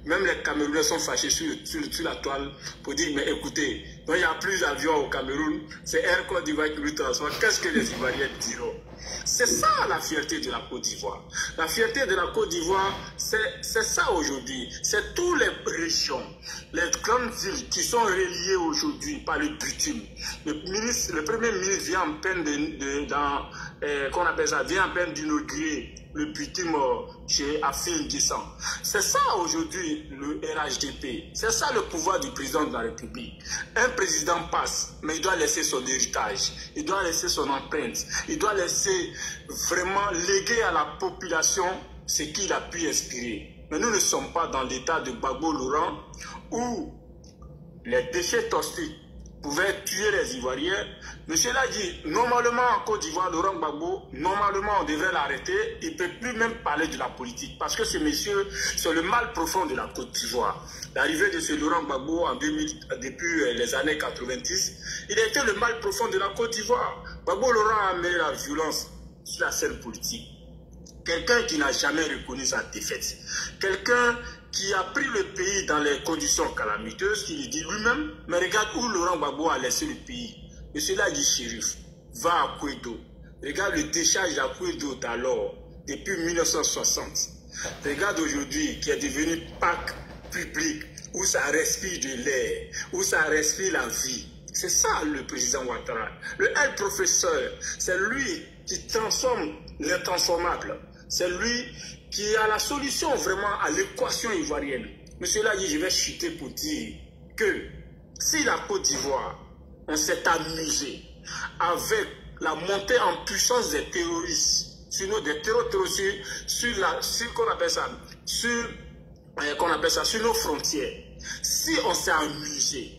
Même les Camerounais sont fâchés sur la toile pour dire, mais écoutez, il n'y a plus d'avions au Cameroun, c'est Air Côte d'Ivoire qui nous transporte. Qu'est-ce que les Ivoiriens diront? C'est ça la fierté de la Côte d'Ivoire. La fierté de la Côte d'Ivoire, c'est ça aujourd'hui. C'est toutes les régions, les grandes villes qui sont reliées aujourd'hui par le bitume. Le premier ministre vient en peine qu'on appelle ça, vient en peine d'inaugurer le bitume chez Afin Guissan. C'est ça aujourd'hui le RHDP. C'est ça le pouvoir du président de la République. Un président passe, mais il doit laisser son héritage. Il doit laisser son empreinte. Il doit laisser vraiment léguer à la population ce qu'il a pu inspirer. Mais nous ne sommes pas dans l'état de Gbagbo Laurent où les déchets toxiques pouvaient tuer les Ivoiriens. Monsieur l'a dit, normalement en Côte d'Ivoire, Laurent Gbagbo, normalement on devrait l'arrêter. Il ne peut plus même parler de la politique parce que ce monsieur, c'est le mal profond de la Côte d'Ivoire. L'arrivée de ce Laurent Gbagbo depuis les années 90, il a été le mal profond de la Côte d'Ivoire. Gbagbo Laurent a amené la violence sur la scène politique. Quelqu'un qui n'a jamais reconnu sa défaite. Quelqu'un qui a pris le pays dans les conditions calamiteuses, qui le dit lui-même, mais regarde où Laurent Gbagbo a laissé le pays. Monsieur l'a dit, shérif, va à Kouedo. Regarde le décharge à Kouedo d'alors, depuis 1960. Regarde aujourd'hui, qui est devenu parc public, où ça respire de l'air, où ça respire la vie. C'est ça le président Ouattara. Le El professeur, c'est lui qui transforme l'intransformable. C'est lui qui a la solution vraiment à l'équation ivoirienne. Monsieur Ladi, je vais chuter pour dire que si la Côte d'Ivoire, on s'est amusé avec la montée en puissance des terroristes, des terroristes sur qu'on appelle ça, sur nos frontières, si on s'est amusé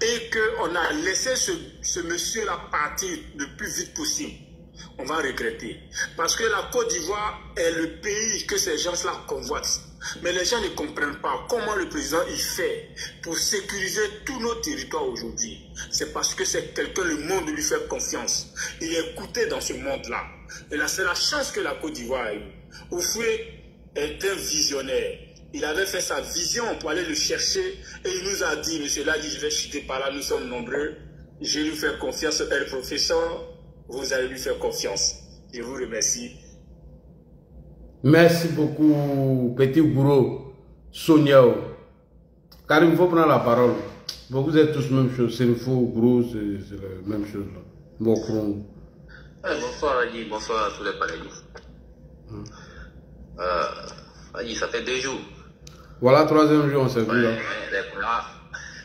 et qu'on a laissé ce monsieur-là partir le plus vite possible, on va regretter. Parce que la Côte d'Ivoire est le pays que ces gens-là convoitent. Mais les gens ne comprennent pas comment le président il fait pour sécuriser tous nos territoires aujourd'hui. C'est parce que c'est quelqu'un, le monde lui fait confiance. Il est écouté dans ce monde-là. Et là, c'est la chance que la Côte d'Ivoire a eue. Oufoué est un visionnaire. Il avait fait sa vision pour aller le chercher et il nous a dit, monsieur Ladi, je vais chuter par là, nous sommes nombreux. Je lui fais confiance, le professeur, vous allez lui faire confiance. Je vous remercie.
Merci beaucoup, petit bourreau, Sonia. Karim, il faut prendre la parole. Vous êtes tous la même chose. C'est une faux gros, c'est la même chose. Bon,
bonsoir, Ali. Bonsoir à tous les panélistes. Ali, ça fait 2 jours.
Voilà, 3e jour, on s'est vu là.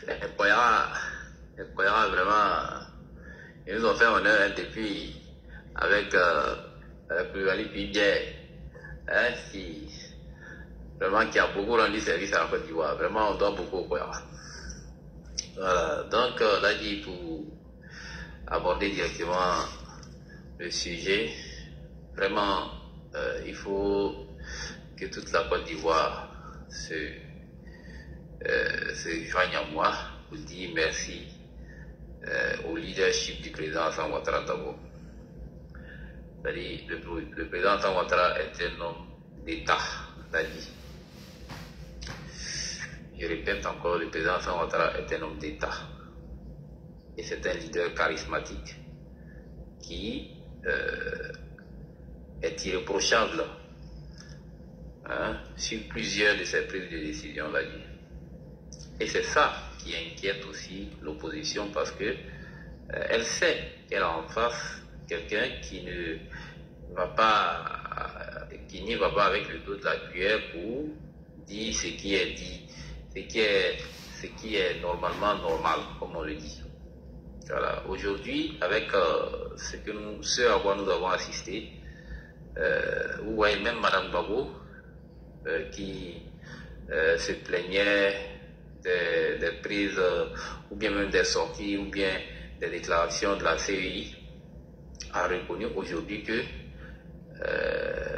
Les Koyara, vraiment, ils nous ont fait honneur depuis, avec la plus-value Pibière. Vraiment qui a beaucoup rendu service à la Côte d'Ivoire. Vraiment, on doit beaucoup au Koyara. Voilà. Donc, là, pour aborder directement le sujet, vraiment, il faut que toute la Côte d'Ivoire se joigne à moi pour dire merci au leadership du président Alassane Ouattara d'abord. C'est-à-dire, le président Alassane Ouattara est un homme d'État, je répète encore, le président Alassane Ouattara est un homme d'État. Et c'est un leader charismatique qui est irréprochable sur plusieurs de ses prises de décision. Et c'est ça qui inquiète aussi l'opposition parce que elle sait qu'elle a en face quelqu'un qui n'y va pas avec le dos de la cuillère pour dire ce qui est dit, ce qui est normalement normal, comme on le dit. Voilà. Aujourd'hui, avec ce à quoi nous avons assisté, vous voyez même Mme Gbagbo qui se plaignait des prises ou bien même des sorties ou bien des déclarations de la CEI, a reconnu aujourd'hui que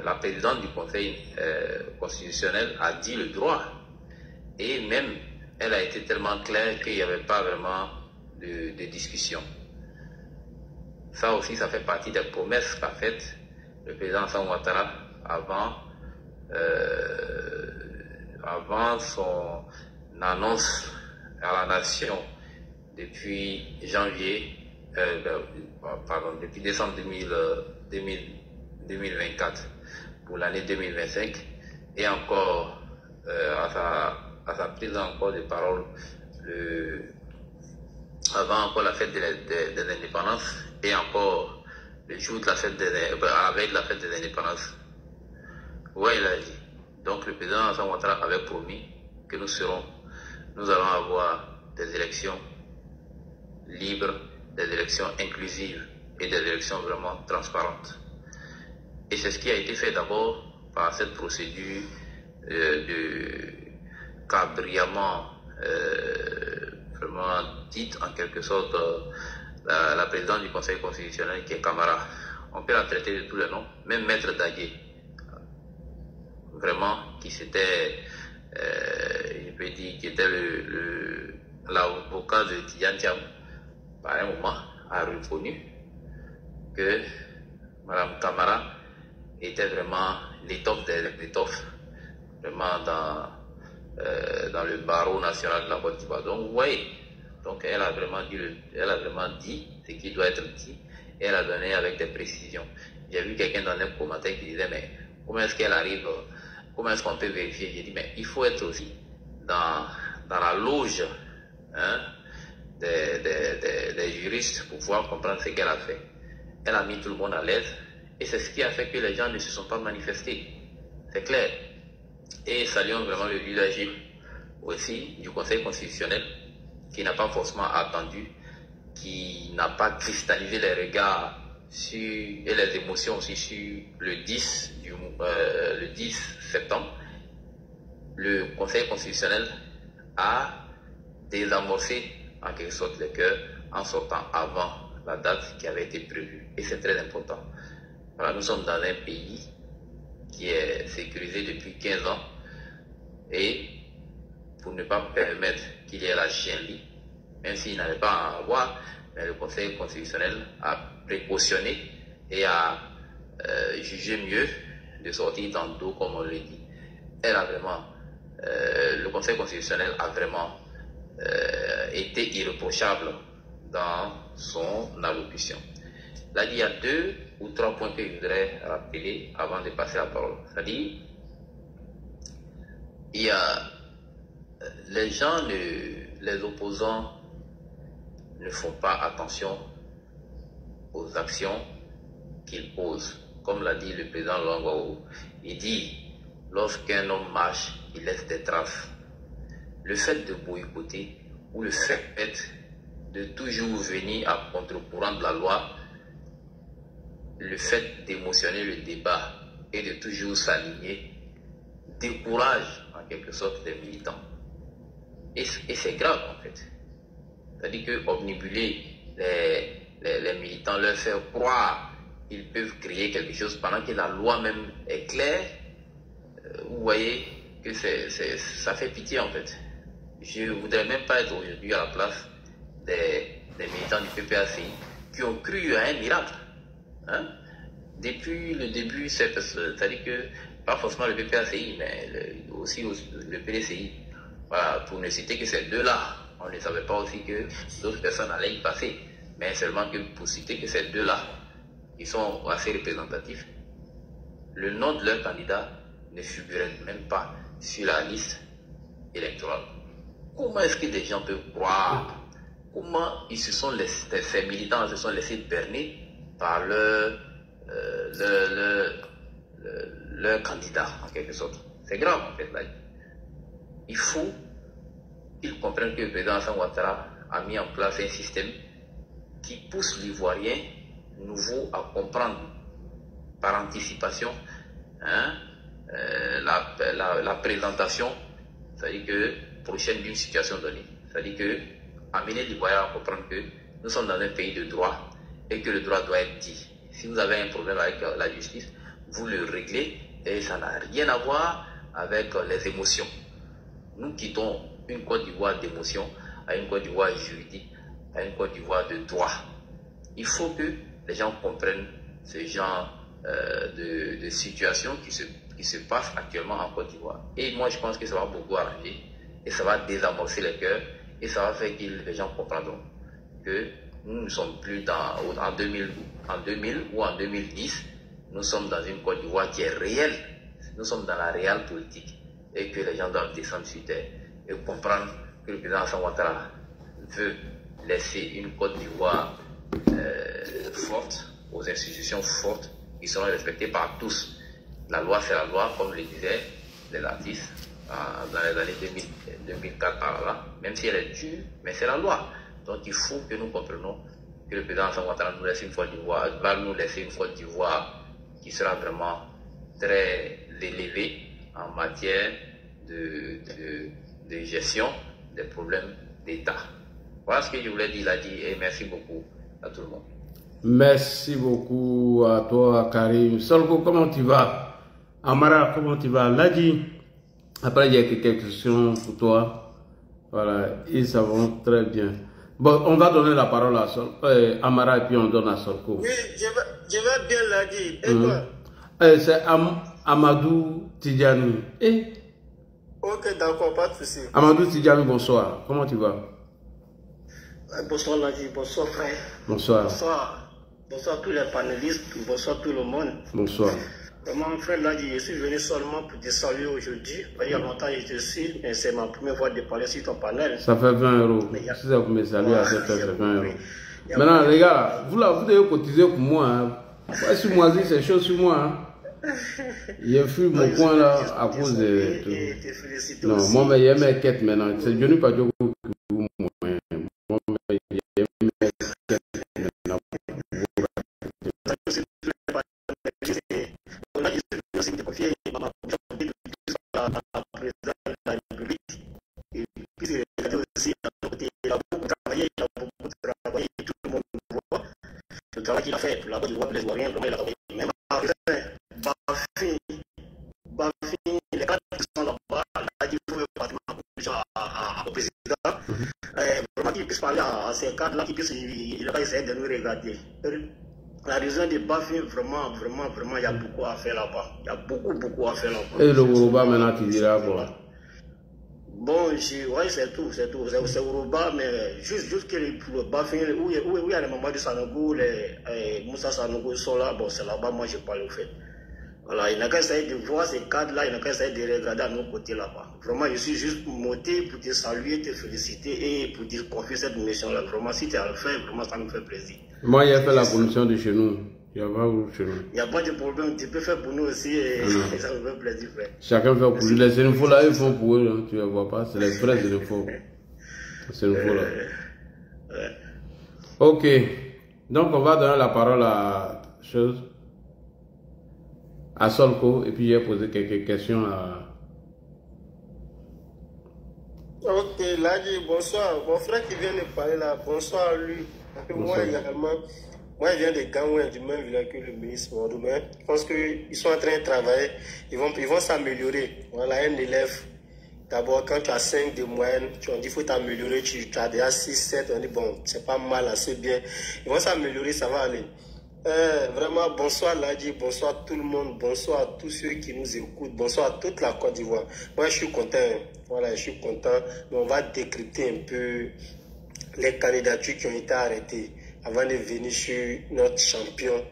la présidente du Conseil constitutionnel a dit le droit. Et même, elle a été tellement claire qu'il n'y avait pas vraiment de discussion. Ça aussi, ça fait partie des promesses qu'a faites le président Alassane Ouattara avant son annonce à la nation depuis depuis décembre 2024 pour l'année 2025 et encore à sa prise encore de parole avant encore la fête de l'indépendance et encore le jour de la fête à la veille de la fête de l'indépendance. Ouais, il a dit. Donc le président Alassane Ouattara avait promis que nous allons avoir des élections libres, des élections inclusives et des élections vraiment transparentes. Et c'est ce qui a été fait d'abord par cette procédure qu'a brillamment vraiment dite en quelque sorte la présidente du Conseil constitutionnel qui est Camara. On peut la traiter de tous les noms, même Maître Dadje, vraiment qui c'était, je peux dire, qui était l'avocat de Tidjane Thiam, par un moment a reconnu que Mme Camara était vraiment l'étoffe des étoffes, vraiment dans le barreau national de la Côte d'Ivoire. Donc vous voyez, donc elle a vraiment dit ce qui doit être dit et elle a donné avec des précisions. J'ai vu quelqu'un dans un commentaire qui disait mais comment est-ce qu'elle arrive, comment est-ce qu'on peut vérifier? J'ai dit mais il faut être aussi dans la loge des juristes pour pouvoir comprendre ce qu'elle a fait. Elle a mis tout le monde à l'aise et c'est ce qui a fait que les gens ne se sont pas manifestés. C'est clair. Et saluons vraiment le leadership aussi du Conseil constitutionnel qui n'a pas forcément attendu, qui n'a pas cristallisé les regards et les émotions aussi sur le 10 septembre. Le Conseil constitutionnel a désamorcé en quelque sorte le cœur en sortant avant la date qui avait été prévue. Et c'est très important. Voilà, nous sommes dans un pays qui est sécurisé depuis 15 ans et pour ne pas permettre qu'il y ait la chienlit, même s'il n'avait pas à en avoir, mais le Conseil constitutionnel a précautionné et a jugé mieux de sortir dans le dos, comme on le dit. Le Conseil constitutionnel a vraiment été irréprochable dans son allocution. Là, il y a 2 ou 3 points que je voudrais rappeler avant de passer la parole. C'est-à-dire, il y a les opposants ne font pas attention aux actions qu'ils posent. Comme l'a dit le président Longo, il dit, lorsqu'un homme marche, il laisse des traces. Le fait de boycotter ou le fait de toujours venir à contre-courant de la loi, le fait d'émotionner le débat et de toujours s'aligner, décourage en quelque sorte les militants. Et c'est grave en fait. C'est-à-dire que omnibuler les militants, leur faire croire qu'ils peuvent créer quelque chose pendant que la loi même est claire, vous voyez que ça fait pitié en fait. Je ne voudrais même pas être aujourd'hui à la place des militants du PPACI qui ont cru à un miracle. Hein? Depuis le début, c'est-à-dire que, pas forcément le PPACI, mais aussi le PDCI. Voilà, pour ne citer que ces deux-là. On ne savait pas aussi que d'autres personnes allaient y passer. Mais seulement que pour citer que ces deux-là, ils sont assez représentatifs, le nom de leur candidat ne figurait même pas sur la liste électorale. Comment est-ce que des gens peuvent croire? Comment ces militants se sont laissés berner par leur candidat, en quelque sorte? C'est grave, en fait, là. Il faut qu'ils comprennent que le président Alassane Ouattara a mis en place un système qui pousse l'Ivoirien nouveau à comprendre par anticipation la présentation, c'est-à-dire que prochaine d'une situation donnée. C'est-à-dire que amener l'Ivoirien à comprendre que nous sommes dans un pays de droit et que le droit doit être dit. Si vous avez un problème avec la justice, vous le réglez et ça n'a rien à voir avec les émotions. Nous quittons une Côte d'Ivoire d'émotion à une Côte d'Ivoire juridique, à une Côte d'Ivoire de droit. Il faut que les gens comprennent ce genre de situation qui se passe actuellement en Côte d'Ivoire. Et moi, je pense que ça va beaucoup arranger et ça va désamorcer les cœurs et ça va faire que les gens comprendront que nous ne sommes plus en 2000 ou en 2010, nous sommes dans une Côte d'Ivoire qui est réelle. Nous sommes dans la réelle politique et que les gens doivent descendre sur terre et comprendre que le président Alassane Ouattara veut laisser une Côte d'Ivoire forte, aux institutions fortes qui seront respectées par tous. La loi, c'est la loi, comme le disaient les artistes dans les années 2004 par là, même si elle est dure, mais c'est la loi. Donc il faut que nous comprenions que le président Alassane Ouattara nous laisse une Côte d'Ivoire, va nous laisser une Côte d'Ivoire qui sera vraiment très élevée en matière de gestion des problèmes d'État. Voilà ce que je voulais dire, et merci beaucoup à tout le monde.
Merci beaucoup à toi, Karim. Solko, comment tu vas? Amara, comment tu vas? Ladi, après il y a quelques questions pour toi. Voilà, ils savent très bien. Bon, on va donner la parole à Amara et puis on donne à Solko.
Oui, je vais bien Ladi. Et toi?
C'est Amadou Tidjani.
Ok, d'accord, pas de souci.
Amadou Tidjani, bonsoir. Comment tu vas?
Bonsoir Ladi, bonsoir frère.
Bonsoir.
Bonsoir tous les panélistes, bonsoir tout le monde.
Bonsoir.
Mon frère l'a dit, je suis venu seulement pour te saluer aujourd'hui. Il y a longtemps que je te suis, mais c'est ma première fois de parler sur ton panel.
Ça fait 20 €. Si ça vous me saluez à cette heure, c'est 20 €. Maintenant, les gars, vous devez cotiser pour moi. Hein. Ouais, sur moi, c'est chaud sur moi. Hein. J'ai fui mon coin là à cause de tout. Non, moi, mais il y a mes quêtes maintenant. C'est Johnny Padio qui vous moi. Moi, mais il y a mes quêtes maintenant.
Le travail qu'il a fait, là-bas, tu vois, les Ivoiriens, vraiment, il a travaillé. Même Bafi, les cadres qui sont là-bas, là, il faut pratiquement au président. Vraiment qu'il puisse parler à ces cadres-là, il n'a pas essayé de nous regarder. La raison de Bafi, vraiment, il y a beaucoup à faire là-bas. Il y a beaucoup à faire là-bas.
Et le Yoruba maintenant, tu diras quoi?
Bon, oui, c'est tout. C'est Yoruba, mais juste que le Bafi, où il y a les mamans de Sanogo, les Moussa Sanogo sont là, bon, c'est là-bas, moi je parle au fait. Voilà, il n'a qu'à essayer de voir ces cadres-là, il n'a qu'à essayer de regarder à nos côtés là-bas. Vraiment, je suis juste monté pour te saluer, te féliciter et pour te confier cette mission-là. Vraiment, si tu as le fait, vraiment, ça me fait plaisir.
Moi, il a fait la commission de chez nous. Il n'y a pas chez nous.
Il n'y a pas de problème, tu peux faire pour nous aussi et ça me fait plaisir, frère.
Chacun fait pour lui. Les infos là, ils font pour eux, hein, tu ne vois pas, c'est les vrais infos. C'est une info là.
Ouais.
Ok, donc on va donner la parole à chose. À Solko, et puis j'ai posé quelques questions à...
Ok, là, bonsoir. Mon frère qui vient de parler là, bonsoir à lui. Bonsoir. Moi également, moi je viens de Gangouin, du même village que le ministre Mordoumé. Je pense qu'ils sont en train de travailler, ils vont s'améliorer. Voilà, un élève, d'abord quand tu as 5 de moyenne, tu as dit qu'il faut t'améliorer, tu as déjà 6, 7, on dit bon, c'est pas mal, assez bien. Ils vont s'améliorer, ça va aller. Vraiment, bonsoir Ladji, bonsoir tout le monde, bonsoir à tous ceux qui nous écoutent, bonsoir à toute la Côte d'Ivoire. Moi, je suis content, voilà, je suis content. Mais on va décrypter un peu les candidatures qui ont été arrêtées avant de venir sur notre champion.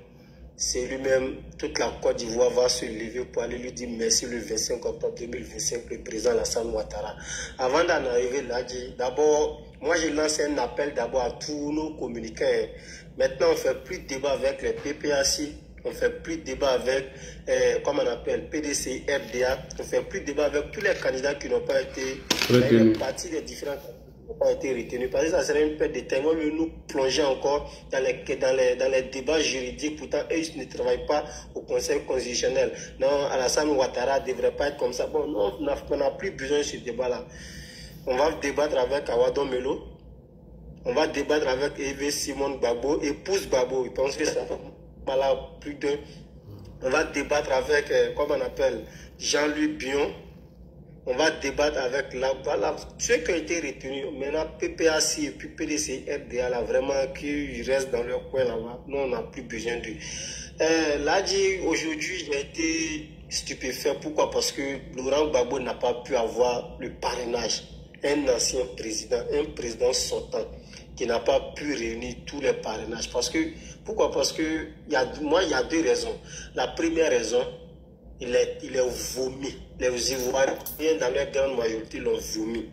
C'est lui-même, toute la Côte d'Ivoire va se lever pour aller lui dire merci le 25 octobre 2025, le président Alassane Ouattara. Avant d'en arriver là, d'abord, moi je lance un appel d'abord à tous nos communicants. Maintenant, on ne fait plus de débat avec les PPAC, on ne fait plus de débat avec, comment on appelle, PDC, FDA, on ne fait plus de débat avec tous les candidats qui n'ont pas été retenus. Partie des différents candidats qui n'ont pas été retenus. Parce que ça serait une perte de temps. Ils vont nous plonger encore dans les débats juridiques. Pourtant, eux, ils ne travaillent pas au Conseil constitutionnel. Non, Alassane Ouattara ne devrait pas être comme ça. Bon, non, on n'a plus besoin de ce débat-là. On va débattre avec Awadon Melo. On va débattre avec Eve Simone Gbagbo, épouse Gbagbo. Je pense que ça va là plus de. On va débattre avec, comment on appelle, Jean-Louis Bion. On va débattre avec voilà, ceux qui ont été retenus. Maintenant, PPAC et puis PDC, RDA, là, vraiment, qui restent dans leur coin là-bas. Nous, on n'a plus besoin d'eux. Là, aujourd'hui, j'ai été stupéfait. Pourquoi? Parce que Laurent Gbagbo n'a pas pu avoir le parrainage. Un ancien président, un président sortant qui n'a pas pu réunir tous les parrainages. Pourquoi? Parce que il y a 2 raisons. La première raison, il est vomi. Les Ivoiriens, dans leur grande majorité, l'ont vomi.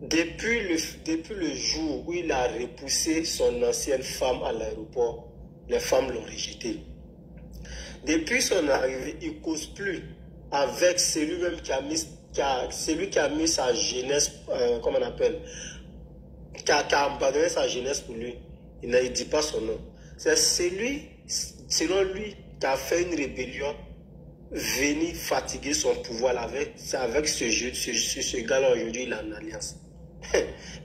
Depuis le jour où il a repoussé son ancienne femme à l'aéroport, les femmes l'ont rejeté. Depuis son arrivée, il ne cause plus avec celui-même celui qui a mis sa jeunesse, comment on appelle, qui a abandonné sa jeunesse pour lui. Il ne dit pas son nom. C'est celui, selon lui, qui a fait une rébellion, venir fatiguer son pouvoir c'est avec ce gars-là aujourd'hui, il est en alliance.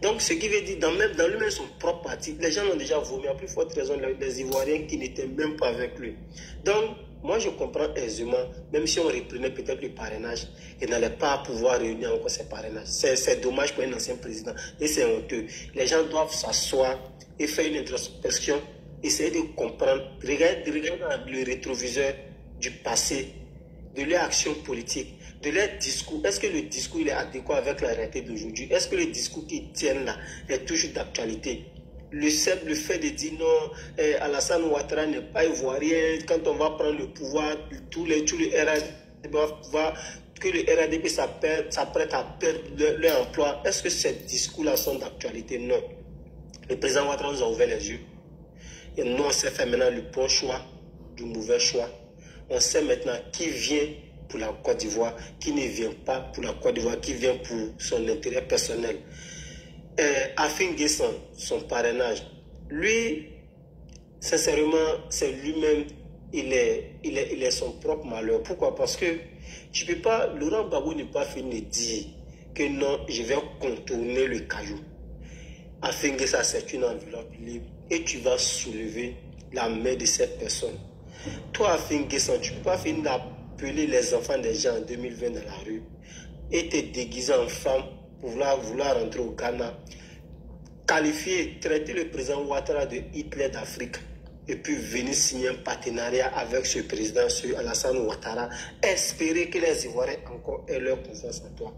Donc, ce qui veut dire, dans lui-même son propre parti, les gens l'ont déjà vomi, à plus forte raison, les Ivoiriens qui n'étaient même pas avec lui. Donc, moi, je comprends aisément, même si on reprenait peut-être le parrainage, il n'allait pas pouvoir réunir encore ces parrainages. C'est dommage pour un ancien président et c'est honteux. Les gens doivent s'asseoir et faire une introspection, essayer de comprendre, regarder le rétroviseur du passé, de leur action politique, de leur discours. Est-ce que le discours il est adéquat avec la réalité d'aujourd'hui? Est-ce que le discours qu'ils tiennent là est toujours d'actualité? le fait de dire non, Alassane Ouattara n'est pas ivoirien, quand on va prendre le pouvoir, tout le RADP que le RADP s'apprête à perdre leur emploi. Est-ce que ces discours-là sont d'actualité? Non. Le président Ouattara nous a ouvert les yeux. Et nous, on sait faire maintenant le bon choix, du mauvais choix. On sait maintenant qui vient pour la Côte d'Ivoire, qui ne vient pas pour la Côte d'Ivoire, qui vient pour son intérêt personnel. Afin Guessan, son parrainage, lui, sincèrement, c'est lui-même, il est son propre malheur. Pourquoi? Parce que tu peux pas, Laurent Gbagbo n'est pas fini de dire que non, je vais contourner le caillou. Afin Guessan, c'est une enveloppe libre et tu vas soulever la main de cette personne. Toi, Afin Guessan, tu ne peux pas finir d'appeler les enfants des gens en 2020 dans la rue et te déguiser en femme pour vouloir rentrer au Ghana, qualifier, traiter le président Ouattara de Hitler d'Afrique et puis venir signer un partenariat avec ce président, ce Alassane Ouattara, espérer que les Ivoiriens encore aient leur confiance en toi.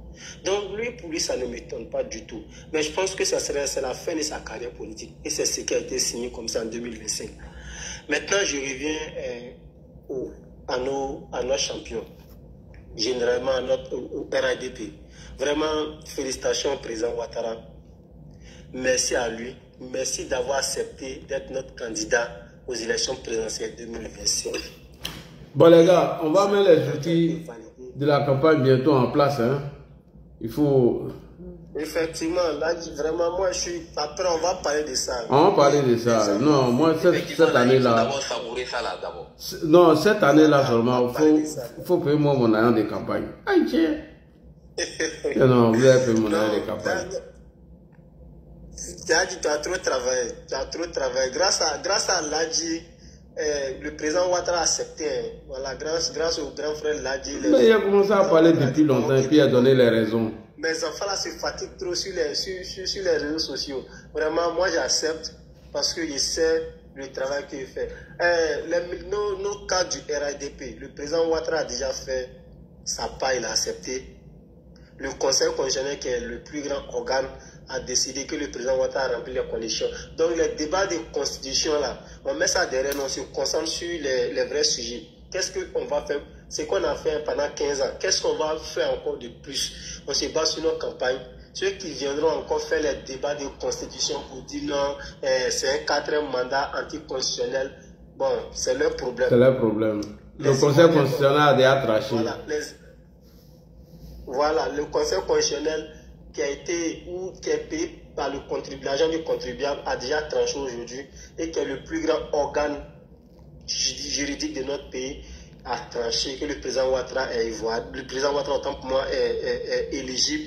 Donc lui, pour lui, ça ne m'étonne pas du tout. Mais je pense que c'est la fin de sa carrière politique et c'est ce qui a été signé comme ça en 2025. Maintenant, je reviens à nos champions, généralement au RADP. Vraiment, félicitations au président Ouattara. Merci à lui. Merci d'avoir accepté d'être notre candidat aux élections présidentielles 2025.
Bon les gars, on va mettre les outils de la campagne bientôt en place. Hein. Il faut...
Effectivement, là, vraiment, moi, je suis... Après, on va parler de ça.
On va parler de ça. Non, moi, cette année-là... Non, cette année-là seulement, il faut payer moi mon année de campagne. Aïe, tiens. Non, vous avez payé mon année de campagne.
Tu as trop travaillé. Tu as trop travaillé. Grâce à Ladji, le président Ouattara a accepté. Voilà, grâce au grand frère Ladji.
Mais il a commencé à parler depuis longtemps et puis il a donné les raisons.
Mes enfants là se fatiguent trop sur les réseaux sociaux. Vraiment, moi j'accepte parce que je sais le travail qu'il fait. Nos cas du RADP, le président Ouattara a déjà fait sa part, il a accepté. Le Conseil constitutionnel, qui est le plus grand organe, a décidé que le président Ouattara a rempli les conditions. Donc les débats de constitution là, on met ça derrière, on se concentre sur les vrais sujets. Qu'est-ce qu'on va faire? C'est qu'on a fait pendant 15 ans. Qu'est-ce qu'on va faire encore de plus? On se base sur nos campagnes. Ceux qui viendront encore faire les débats de constitution pour dire non, c'est un 4e mandat anticonstitutionnel, bon, c'est leur problème.
C'est leur problème. Le Conseil constitutionnel a déjà traché.
Voilà, le Conseil constitutionnel qui est payé par l'argent du contribuable a déjà tranché aujourd'hui et qui est le plus grand organe juridique de notre pays a tranché que le président Ouattara est ivoirien. Le président Ouattara, autant pour moi, est éligible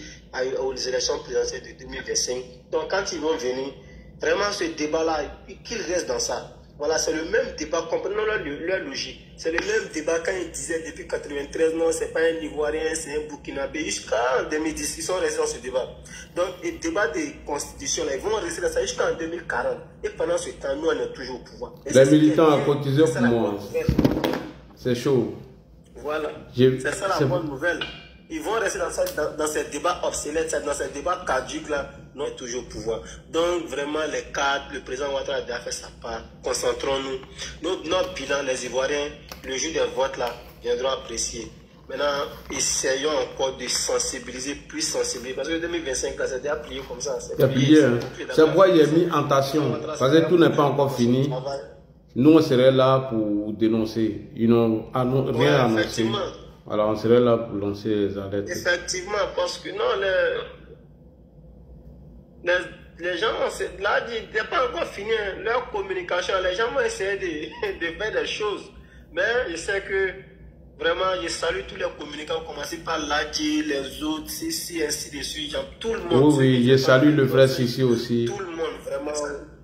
aux élections présidentielles de 2025. Donc quand ils vont venir, vraiment ce débat-là, qu'ils restent dans ça. Voilà, c'est le même débat, comprenons leur logique. C'est le même débat quand ils disaient depuis 1993, non, c'est pas un Ivoirien, c'est un Burkinabé. Jusqu'en 2010, ils sont restés dans ce débat. Donc, le débat des constitutions, là, ils vont rester dans ça jusqu'en 2040. Et pendant ce temps, nous, on est toujours au pouvoir. Et
les militants ont cotisé pour moi. C'est chaud.
Voilà. C'est ça la bonne nouvelle. Ils vont rester dans ces débats obsolètes, dans ces débats caduques là, non, toujours au pouvoir. Donc vraiment les cadres, le président Ouattara a déjà fait sa part. Concentrons-nous. Notre bilan, les Ivoiriens, le jour des votes là, viendront apprécier. Maintenant, essayons encore de sensibiliser, plus sensibiliser. Parce que 2025 là, c'est déjà plié comme ça.
C'est plié. C'est pourquoi il est mis en tension. Parce que tout n'est pas encore fini. Nous, on serait là pour dénoncer. Rien annoncer. Alors, on serait là pour lancer les alertes.
Effectivement, parce que non, les gens, là, il n'est pas encore fini leur communication. Les gens vont essayer de faire des choses. Mais je sais que, vraiment, je salue tous les communicants, commencer par Ladji, les autres, Sissi, ainsi de suite. Tout le monde.
Oui, je salue le frère Sissi aussi.
Tout le monde, vraiment.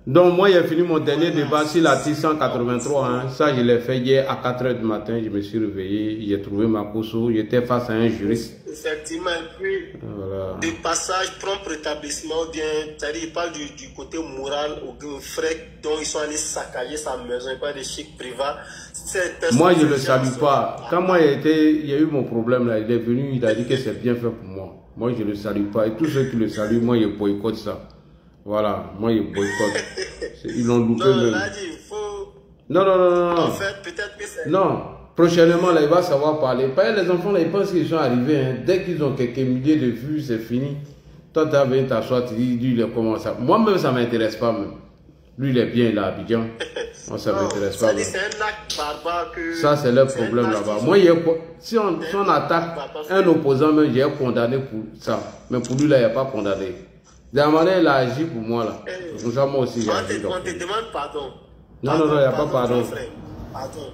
Donc, moi, j'ai fini mon dernier débat sur l'article 183. Hein. Ça, je l'ai fait hier à 4 h du matin. Je me suis réveillé. J'ai trouvé ma course. J'étais face à un juriste.
Effectivement. Et puis, voilà. Des passages, propre rétablissement, bien, c'est-à-dire, il parle du côté moral, aux frais dont ils sont allés saccager sa maison, il parle de chic privat.
Moi, je ne le salue pas. Quand moi, il y a eu mon problème, là, il est venu, il a dit que c'est bien fait pour moi. Moi, je ne le salue pas. Et tous ceux qui le saluent, moi, je boycotte ça. Voilà, moi, ils boycottent. Ils l'ont loupé.
Non, là, il faut...
Non.
En fait, peut-être que c'est...
Non, prochainement, là, il va savoir parler. Pas les enfants, là, ils pensent qu'ils sont arrivés. Hein. Dès qu'ils ont quelques milliers de vues, c'est fini. Toi, tu as venu t'asseoir, tu dis, lui, il est comment ça. Moi-même, ça ne m'intéresse pas, même. Lui, il est bien, il est à Abidjan. Moi, ça ne m'intéresse pas.
C'est un acte barbare que...
Ça, c'est leur problème là-bas. Moi, si on attaque un opposant, même, j'ai condamné pour ça. Mais pour lui, là, il n'y a pas condamné. De la manière, il a agi pour moi, là. Pour ça, moi aussi, j'ai agi.
On te demande pardon.
Non, il n'y a pas pardon.
Pardon.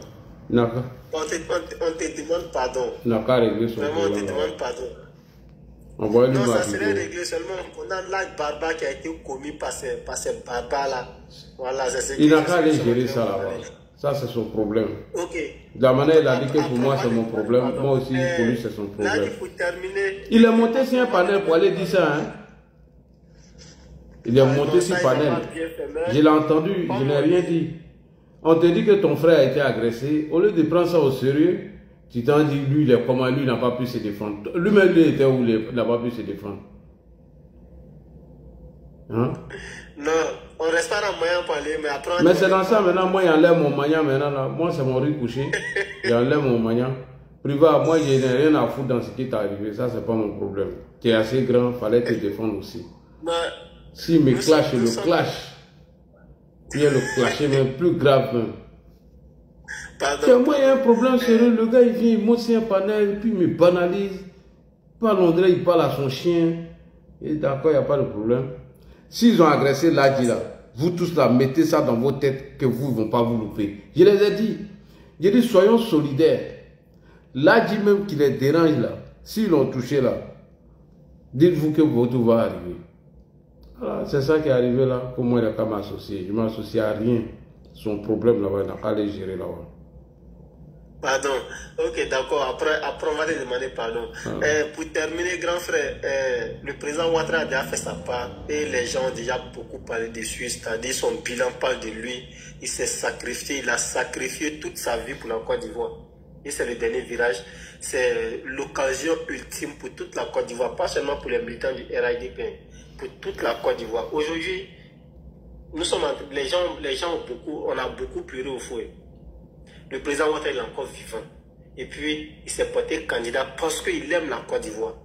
D'accord.
On te demande pardon.
Il n'a qu'à régler son problème.
Vraiment, on te demande pardon.
Non,
ça serait réglé seulement. On a l'acte barbare qui a été commis par ces barbares-là. Voilà, c'est ce
il n'a qu'à aller gérer ça là-bas. Ça, c'est son problème.
Ok.
De la manière, il a dit que pour moi, c'est mon problème. Moi aussi, pour lui, c'est son problème.
Là, il faut terminer.
Il est monté sur un panel pour aller dire ça, hein. Il est monté sur panel. Je l'ai entendu, je n'ai rien dit. On te dit que ton frère a été agressé. Au lieu de prendre ça au sérieux, tu t'en dis, lui, il est comment, lui, il n'a pas pu se défendre. Lui-même, lui, était où, il n'a pas pu se défendre. Hein?
Non, on reste pas dans moyen pour parler, mais après...
Mais c'est dans ça, maintenant, moi, il enlève mon maniant, maintenant, là. Moi, c'est mon riz couché. Il enlève mon maniant. Privat, moi, je n'ai rien à foutre dans ce qui est arrivé. Ça, c'est pas mon problème. Tu es assez grand, il fallait te défendre aussi. S'il me clash, je le clash. Il y a le clasher, même plus grave même. Moi, il y a un problème sérieux. Le gars, il vient, il monte sur un panel, puis il me banalise. Pas Londres, il parle à son chien. Et d'accord, il n'y a pas de problème. S'ils ont agressé Ladji là, vous tous là, mettez ça dans vos têtes que vous ne vont pas vous louper. Je les ai dit. J'ai dit, soyons solidaires. Ladji même qui les dérange là, s'ils l'ont touché là, dites-vous que votre va arriver. Voilà, c'est ça qui est arrivé là. Pour moi, il n'a qu'à m'associer. Je ne m'associe à rien. Son problème là-bas, il n'a qu'à les gérer là-bas.
Pardon. Ok, d'accord. Après, on va te demander pardon. Pour terminer, grand frère, le président Ouattara a déjà fait sa part et les gens ont déjà beaucoup parlé dessus. C'est-à-dire son bilan parle de lui. Il s'est sacrifié. Il a sacrifié toute sa vie pour la Côte d'Ivoire. Et c'est le dernier virage. C'est l'occasion ultime pour toute la Côte d'Ivoire. Pas seulement pour les militants du RIDP, pour toute la Côte d'Ivoire. Aujourd'hui, nous sommes les gens on a beaucoup pleuré au fouet. Le président Ouattara est encore vivant. Et puis, il s'est porté candidat parce qu'il aime la Côte d'Ivoire.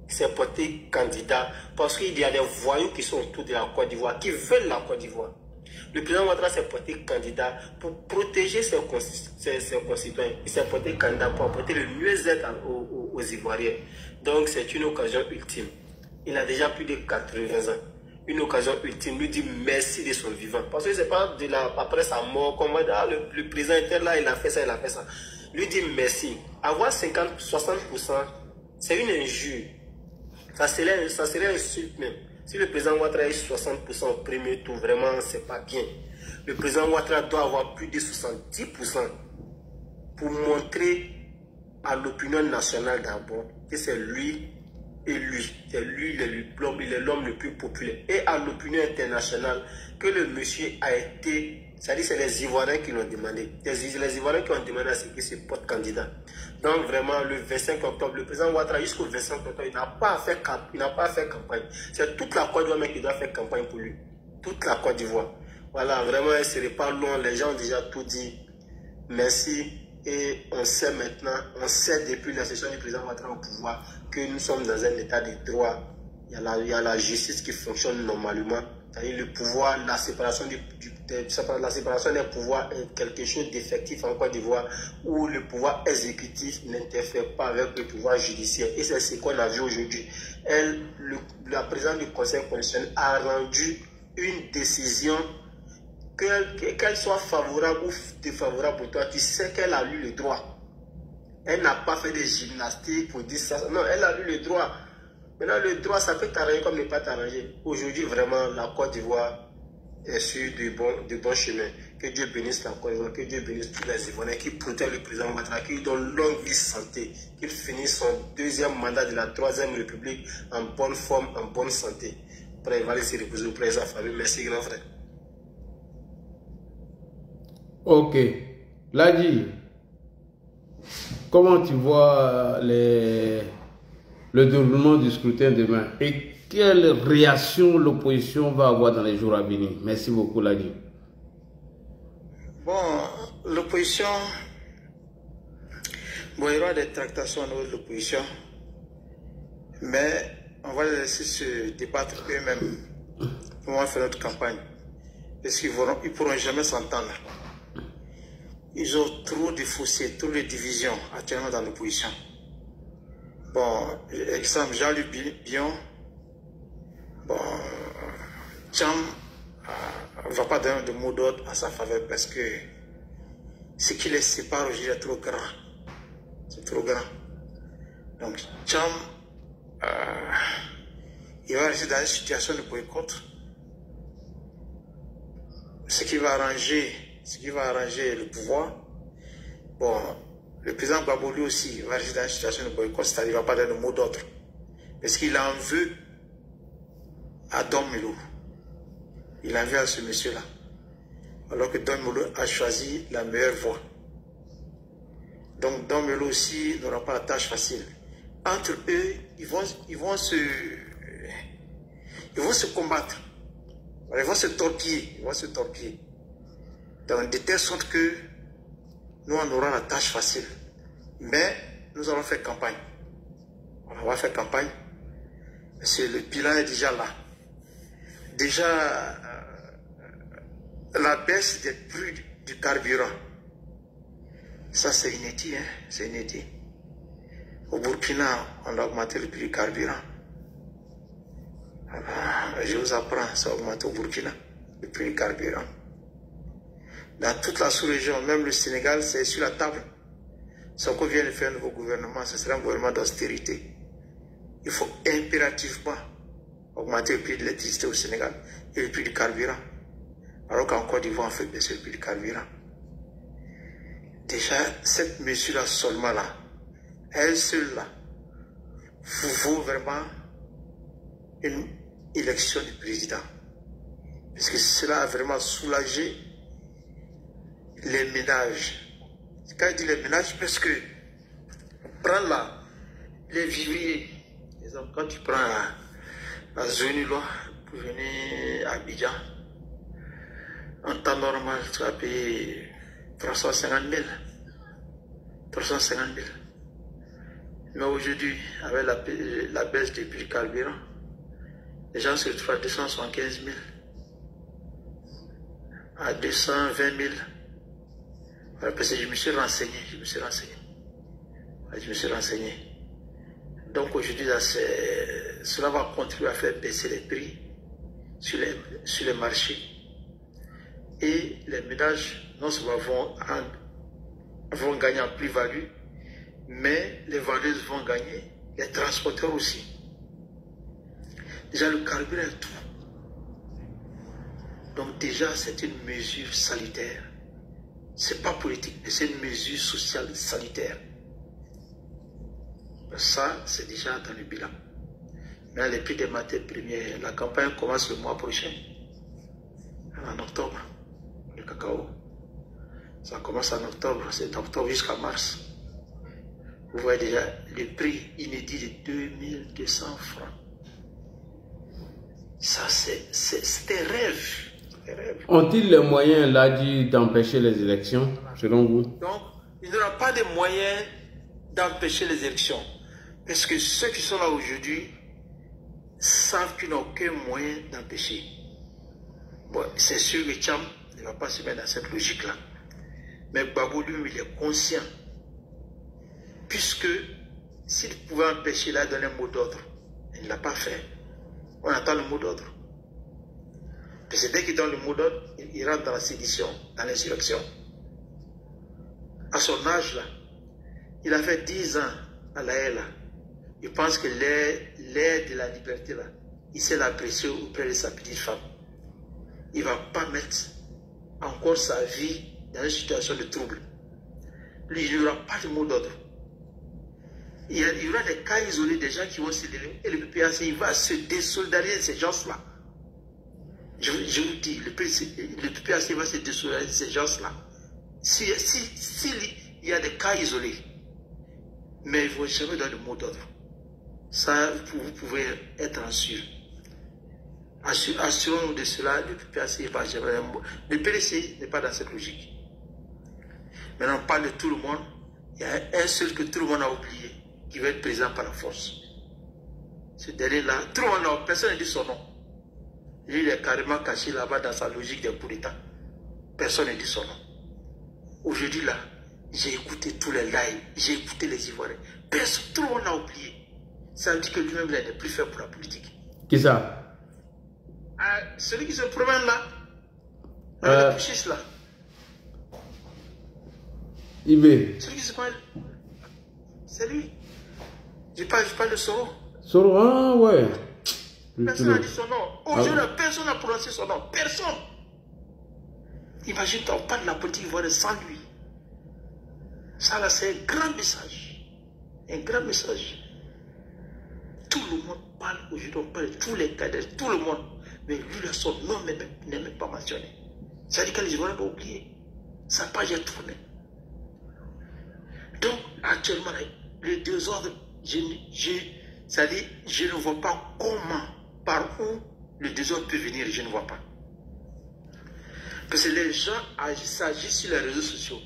Il s'est porté candidat parce qu'il y a des voyous qui sont autour de la Côte d'Ivoire, qui veulent la Côte d'Ivoire. Le président Ouattara s'est porté candidat pour protéger ses concitoyens. Il s'est porté candidat pour apporter le mieux-être aux Ivoiriens. Donc, c'est une occasion ultime. Il a déjà plus de 80 ans. Une occasion ultime, lui dit merci de son vivant. Parce que c'est pas après sa mort qu'on va dire, ah, le président était là, il a fait ça, il a fait ça. Lui dit merci. Avoir 50, 60%, c'est une injure. Ça serait un insulte même. Si le président Ouattara est 60% au premier tour, vraiment, c'est pas bien. Le président Ouattara doit avoir plus de 70% pour montrer à l'opinion nationale d'abord que c'est lui et lui. C'est lui, il est l'homme le plus populaire. Et à l'opinion internationale que le monsieur a été... C'est-à-dire c'est les Ivoiriens qui l'ont demandé. Les Ivoiriens qui ont demandé à ce qu'il se porte candidat. Donc vraiment, le 25 octobre, le président Ouattara, jusqu'au 25 octobre, il n'a pas à faire campagne. C'est toute la Côte d'Ivoire qui doit faire campagne pour lui. Toute la Côte d'Ivoire. Voilà, vraiment, ce n'est pas long. Les gens ont déjà tout dit. Merci. Et on sait maintenant, on sait depuis la session du président Ouattara au pouvoir que nous sommes dans un état de droit. Il y a la justice qui fonctionne normalement. C'est-à-dire le pouvoir, la séparation des pouvoirs est quelque chose d'effectif en Côte d'Ivoire où le pouvoir exécutif n'interfère pas avec le pouvoir judiciaire. Et c'est ce qu'on a vu aujourd'hui. La présidente du Conseil constitutionnel a rendu une décision, qu'elle soit favorable ou défavorable pour toi, tu sais qu'elle a lu le droit. Elle n'a pas fait de gymnastique pour dire ça. Non, elle a lu le droit. Maintenant, le droit, ça peut t'arranger comme ne pas t'arranger. Aujourd'hui, vraiment, la Côte d'Ivoire est sur de bons chemins. Que Dieu bénisse la Côte d'Ivoire, que Dieu bénisse tous les Ivoiriens qui protègent le président Ouattara, qui lui donne longue vie santé, qu'il finisse son deuxième mandat de la 3e République en bonne forme, en bonne santé. Après, il va laisser reposer auprès de sa famille. Merci, grand frère.
Ok. Ladji, comment tu vois les le déroulement du scrutin demain et quelle réaction l'opposition va avoir dans les jours à venir? Merci beaucoup, Ladi.
Bon, l'opposition, bon, il y aura des tractations au niveau de l'opposition, mais on va les laisser se débattre eux-mêmes. On va faire notre campagne. Parce qu'ils ne pourront jamais s'entendre. Ils ont trop de fossés, trop de divisions actuellement dans l'opposition. Bon, exemple, Jean-Luc Bion, bon, Cham ne va pas donner de mot d'ordre à sa faveur parce que ce qui les sépare aujourd'hui est trop grand. C'est trop grand. Donc, Cham, il va rester dans une situation de boycott. Ce qui va arranger le pouvoir. Bon, le président Gbagbo lui aussi va rester dans une situation de boycott, c'est-à-dire qu'il ne va pas donner de mot d'ordre. Parce qu'il en veut à Dom Melo. Il en veut à ce monsieur-là. Alors que Dom Melo a choisi la meilleure voie. Donc Dom Melo aussi n'aura pas la tâche facile. Entre eux, ils vont se combattre. Ils vont se torpiller. Donc, de telle sorte que nous, on aura la tâche facile. Mais nous allons faire campagne. On va faire campagne. Parce que le bilan est déjà là. Déjà, la baisse des prix du carburant. Ça, c'est inédit. Hein? C'est inédit. Au Burkina, on a augmenté le prix du carburant. Je vous apprends, ça a augmenté au Burkina, le prix du carburant. Dans toute la sous-région, même le Sénégal, c'est sur la table. Si on vient de faire un nouveau gouvernement, ce sera un gouvernement d'austérité. Il faut impérativement augmenter le prix de l'électricité au Sénégal et le prix du carburant. Alors qu'en Côte d'Ivoire, on fait baisser le prix du carburant. Déjà, cette mesure-là seulement là, elle seule là, vaut vraiment une élection du président. Parce que cela a vraiment soulagé les ménages. Quand je dis les ménages, parce que prends là, les vivriers. Exemple, quand tu prends la zone là pour venir à Abidjan, en temps normal, tu vas payer 350 000. 350 000. Mais aujourd'hui, avec la baisse des prix du carburant, les gens se retrouvent à 275 000, à 220 000. Parce que je me suis renseigné. Donc aujourd'hui, cela va contribuer à faire baisser les prix sur les marchés. Et les ménages, non seulement vont gagner en plus-value, mais les vendeuses vont gagner, les transporteurs aussi. Déjà, le carburant est tout. Donc déjà, c'est une mesure sanitaire. C'est pas politique, mais c'est une mesure sociale sanitaire. Ça, c'est déjà dans le bilan. Mais les prix des matières premières, la campagne commence le mois prochain, en octobre, le cacao. Ça commence en octobre, c'est d'octobre jusqu'à mars. Vous voyez déjà le prix inédit de 2200 francs. Ça, c'est un rêve.
Ont-ils les moyens, là, d'empêcher les élections, selon vous?
Donc, il n'y aura pas de moyens d'empêcher les élections. Parce que ceux qui sont là aujourd'hui savent qu'ils n'ont aucun moyen d'empêcher. Bon, c'est sûr que Cham ne va pas se mettre dans cette logique-là. Mais Gbagbo, lui, il est conscient. Puisque s'il pouvait empêcher là, donner un mot d'ordre, il ne l'a pas fait. On attend le mot d'ordre. Parce que dès qu'il donne le mot d'ordre, il rentre dans la sédition, dans l'insurrection. À son âge là, il a fait 10 ans à la haie là. Il pense que l'air de la liberté là, il sait l'apprécier auprès de sa petite femme. Il ne va pas mettre encore sa vie dans une situation de trouble. Lui, il n'y aura pas de mot d'ordre. Il y aura des cas isolés, des gens qui vont se lever. Et le PPAC, il va se désolidariser de ces gens-là. Je vous dis, le PPAC va se désolidariser de ces gens-là. S'il y a des cas isolés, mais il ne faut jamais donner le mot d'ordre. Ça, vous pouvez être sûr. Assurons-nous de cela, le PPAC n'est pas jamais. Le PDC n'est pas dans cette logique. Maintenant, on parle de tout le monde. Il y a un seul que tout le monde a oublié, qui va être présent par la force. Ce dernier-là, tout le monde, personne ne dit son nom. Lui, il est carrément caché là-bas dans sa logique des coups d'État. Personne ne dit son nom. Aujourd'hui, là, j'ai écouté tous les lives, j'ai écouté les Ivoiriens. Personne, tout le monde l'a oublié. Ça veut dire que lui-même, il n'est plus fait pour la politique.
Qui ça?
Celui qui se promène là, le puchiste là.
Ibé.
Celui qui se promène, c'est lui. Je parle de Soro.
Soro, ah ouais.
Personne n'a dit son nom. Aujourd'hui, personne n'a prononcé son nom. Personne. Imagine-toi, on parle de la politique ivoirienne sans lui. Ça là, c'est un grand message. Un grand message. Tout le monde parle aujourd'hui, on parle de tous les cadres, tout le monde. Mais lui, son nom n'est même pas mentionné. C'est-à-dire que les Ivoiriens vont oublier. Sa page est tournée. Donc, actuellement, les désordres, c'est-à-dire, je ne vois pas comment, par où le désordre peut venir, je ne vois pas. Parce que les gens agissent sur les réseaux sociaux,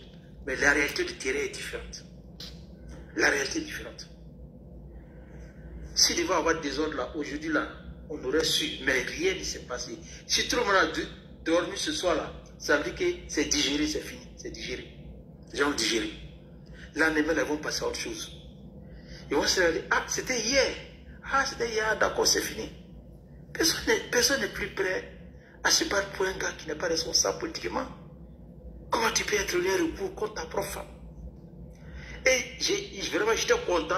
mais la réalité du terrain est différente. La réalité est différente. S'il devait y avoir des désordre là, aujourd'hui là, on aurait su, mais rien ne s'est passé. Si tout le monde a dormi ce soir là, ça veut dire que c'est digéré, c'est fini, c'est digéré. Les gens ont digéré. Là, les elles vont passer à autre chose. Ils vont se dire, ah, c'était hier. Ah, c'était hier, d'accord, c'est fini. Personne n'est plus prêt à se battre pour un gars qui n'est pas responsable politiquement. Comment tu peux être lié recours contre ta propre femme? Et vraiment, j'étais content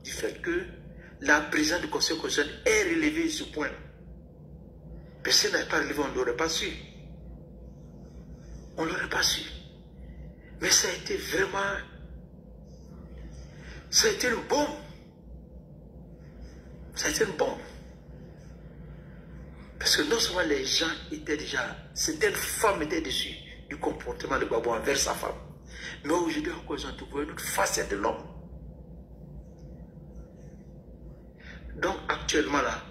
du fait que la présidente du Conseil constitutionnel ait relevé ce point. Personne n'avait pas relevé, on ne l'aurait pas su. On ne l'aurait pas su. Mais ça a été vraiment... Ça a été une bombe. Ça a été une bombe. Parce que non seulement les gens étaient déjà... Certaines femmes étaient déçues du comportement de Gbagbo envers sa femme. Mais aujourd'hui encore, ils ont trouvé une autre facette de l'homme. Donc actuellement là,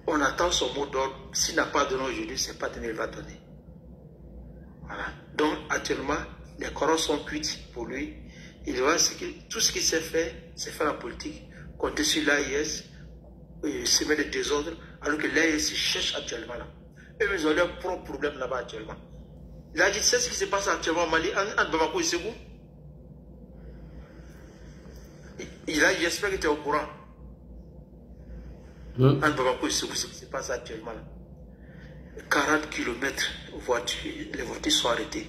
on attend son mot d'ordre. S'il n'a pas donné aujourd'hui, c'est pas donné, il va donner. Voilà. Donc actuellement, les corons sont cuits pour lui. Il voit tout ce qui s'est fait, c'est faire la politique. Compter sur l'AIS, semer des désordres, alors que l'AIS cherche actuellement là. Eux, ils ont leurs propres problèmes là-bas actuellement. Il a dit, c'est ce qui se passe actuellement au Mali, en Bamako et Ségou. Il a dit, j'espère que tu es au courant. En Bamako et Ségou, ce qui se passe actuellement là. 40 km, les voitures sont arrêtées.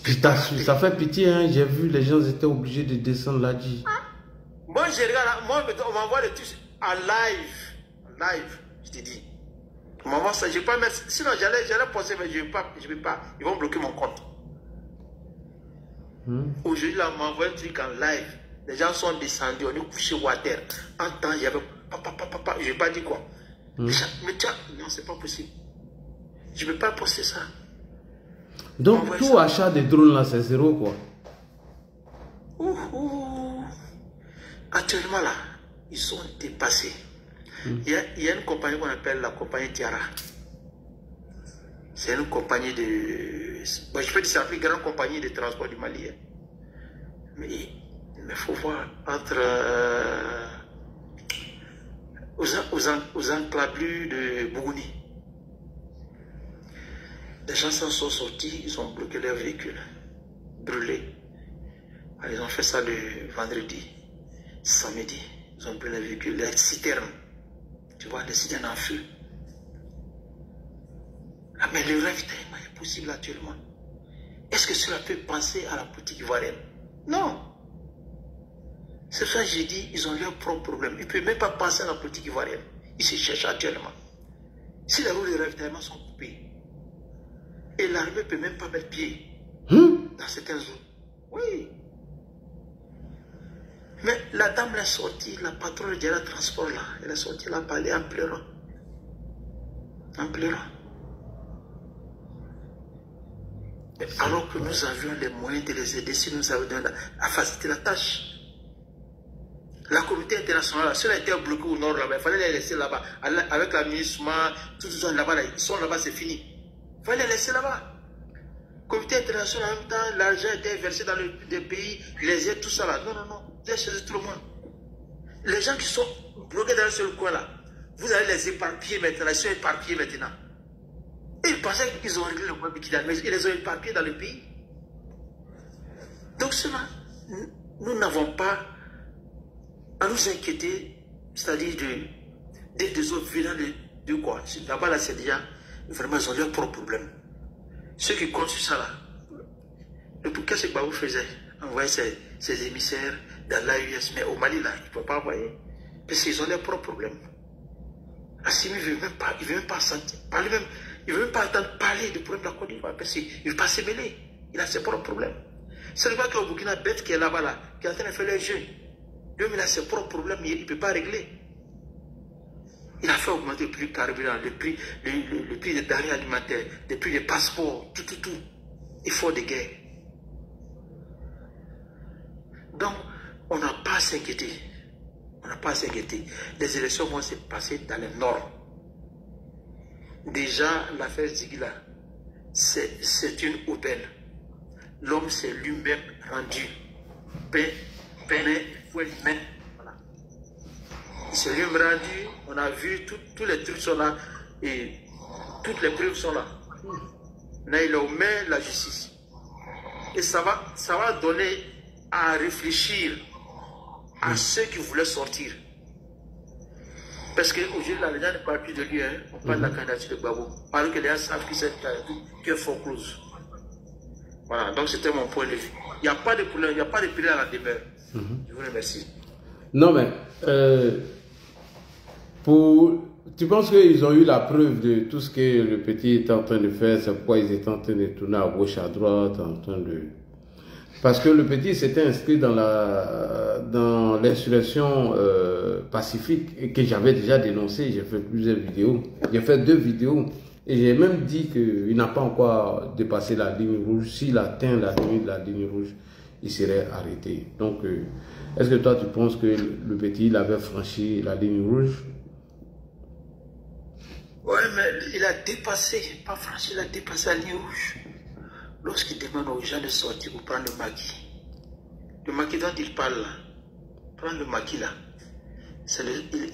Putain, ça fait pitié, hein. J'ai vu les gens étaient obligés de descendre là-dessus.
Moi, je regarde, moi, on m'envoie les trucs en live. En live, je te dis. On m'envoie ça, je ne vais pas mettre. Sinon, j'allais poster, mais je ne vais pas. Ils vont bloquer mon compte. Aujourd'hui, là, on m'envoie un truc en live. Les gens sont descendus, on est couché water. En temps, il y avait papa, je n'ai pas dit quoi. Mais tiens, non, c'est pas possible. Je ne peux pas poster ça.
Donc, tout achat de drones là, c'est zéro quoi.
Actuellement là, ils sont dépassés. Il y a une compagnie qu'on appelle la compagnie Tiara. C'est une compagnie de... Bon, je peux dire que c'est la plus grande compagnie de transport du Mali. Mais il faut voir entre... aux enclaves de Bougouni. Les gens s'en sont sortis, ils ont bloqué leurs véhicules, brûlés. Alors, ils ont fait ça le vendredi, samedi. Ils ont brûlé les véhicules, les citernes. Tu vois, les citernes en feu. Ah, mais le ravitaillement est possible actuellement. Est-ce que cela peut penser à la politique ivoirienne? Non. C'est ça que j'ai dit, ils ont leurs propres problèmes. Ils ne peuvent même pas penser à la politique ivoirienne. Ils se cherchent actuellement. Si les routes de ravitaillement sont coupées, et l'armée ne peut même pas mettre pied dans certaines zones. Oui. Mais la dame est sortie, la patronne de la transport là, elle est sortie, elle a parlé en pleurant. En pleurant. Alors que nous avions les moyens de les aider, si nous avions à faciliter la tâche. La communauté internationale, ceux-là étaient bloqués au nord là-bas, il fallait les laisser là-bas. Avec l'aménagement, tout ça là-bas, ils sont là-bas, c'est fini. Il fallait les laisser là-bas. Communauté internationale, en même temps, l'argent était versé dans les pays, les aides, tout ça là. Non, non, non, vous avez choisi tout le monde. Les gens qui sont bloqués dans un seul coin là, vous allez les éparpiller maintenant, ils sont éparpillés maintenant. Et ils pensaient qu'ils ont réglé le problème Bikidal, mais ils les ont éparpillés dans le pays. Donc cela, nous n'avons pas à nous inquiéter, c'est-à-dire des autres venant de quoi. Là-bas là, c'est déjà, vraiment, ils ont leurs propres problèmes. Ceux qui comptent sur ça là, qu'est-ce que Babou faisait? Envoyer ses émissaires dans l'AUS, mais au Mali là, il ne peut pas envoyer. Parce qu'ils ont leurs propres problèmes. Assimi ne veut même pas, il ne veut même pas parler même, il ne veut même pas entendre parler du problème de la Côte d'Ivoire, parce qu'il ne veut pas se mêler. Il a ses propres problèmes. C'est le gars qui est au Burkina Bête qui est là-bas là, qui est en train de faire les jeux. Lui-même, il a ses propres problèmes, il ne peut pas régler. Il a fait augmenter le prix du carburant, le prix des denrées alimentaires, le prix des passeports, tout. Il faut des guerres. Donc, on n'a pas à s'inquiéter. On n'a pas à s'inquiéter. Les élections vont se passer dans le nord. Déjà, l'affaire Zigila, c'est une aubaine. L'homme s'est lui-même rendu. Voilà. Il s'est lui-même rendu, on a vu, tous les trucs sont là, et toutes les preuves sont là. Là, il est aux mains de la justice. Et ça va donner à réfléchir à ceux qui voulaient sortir. Parce qu'aujourd'hui, les gens ne parlent plus de lui, hein. On parle de la candidature de Gbagbo. Alors que les gens savent que c'est une fausse cause. Voilà, donc c'était mon point de vue. Il n'y a pas de problème, il n'y a pas de péril à la demeure. Je vous remercie.
Non, mais tu penses qu'ils ont eu la preuve de tout ce que le petit est en train de faire, c'est pourquoi ils étaient en train de tourner à gauche, à droite, en train de... Parce que le petit s'était inscrit dans l'insurrection pacifique et que j'avais déjà dénoncé. J'ai fait plusieurs vidéos. J'ai fait 2 vidéos et j'ai même dit qu'il n'a pas encore dépassé la ligne rouge. S'il atteint la limite de la ligne rouge, il serait arrêté. Donc, est-ce que toi tu penses que le petit il avait franchi la ligne rouge?
Oui, mais il a dépassé, pas franchi, il a dépassé la ligne rouge. Lorsqu'il demande aux gens de sortir pour prendre le maquis dont il parle là, prendre le maquis là,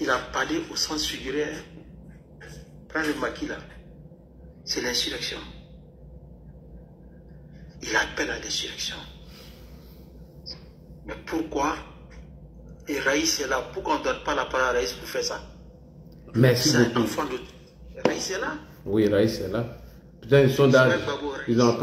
il a parlé au sens figuré. Hein. Prendre le maquis là, c'est l'insurrection. Il appelle à l'insurrection. Mais pourquoi? Et Raïs est là. Pourquoi on ne donne pas la parole à Raïs pour faire ça?
Merci beaucoup.
C'est un enfant de... Raïs est là.
Oui, Raïs est là. Putain, ils sont dans... Ils ont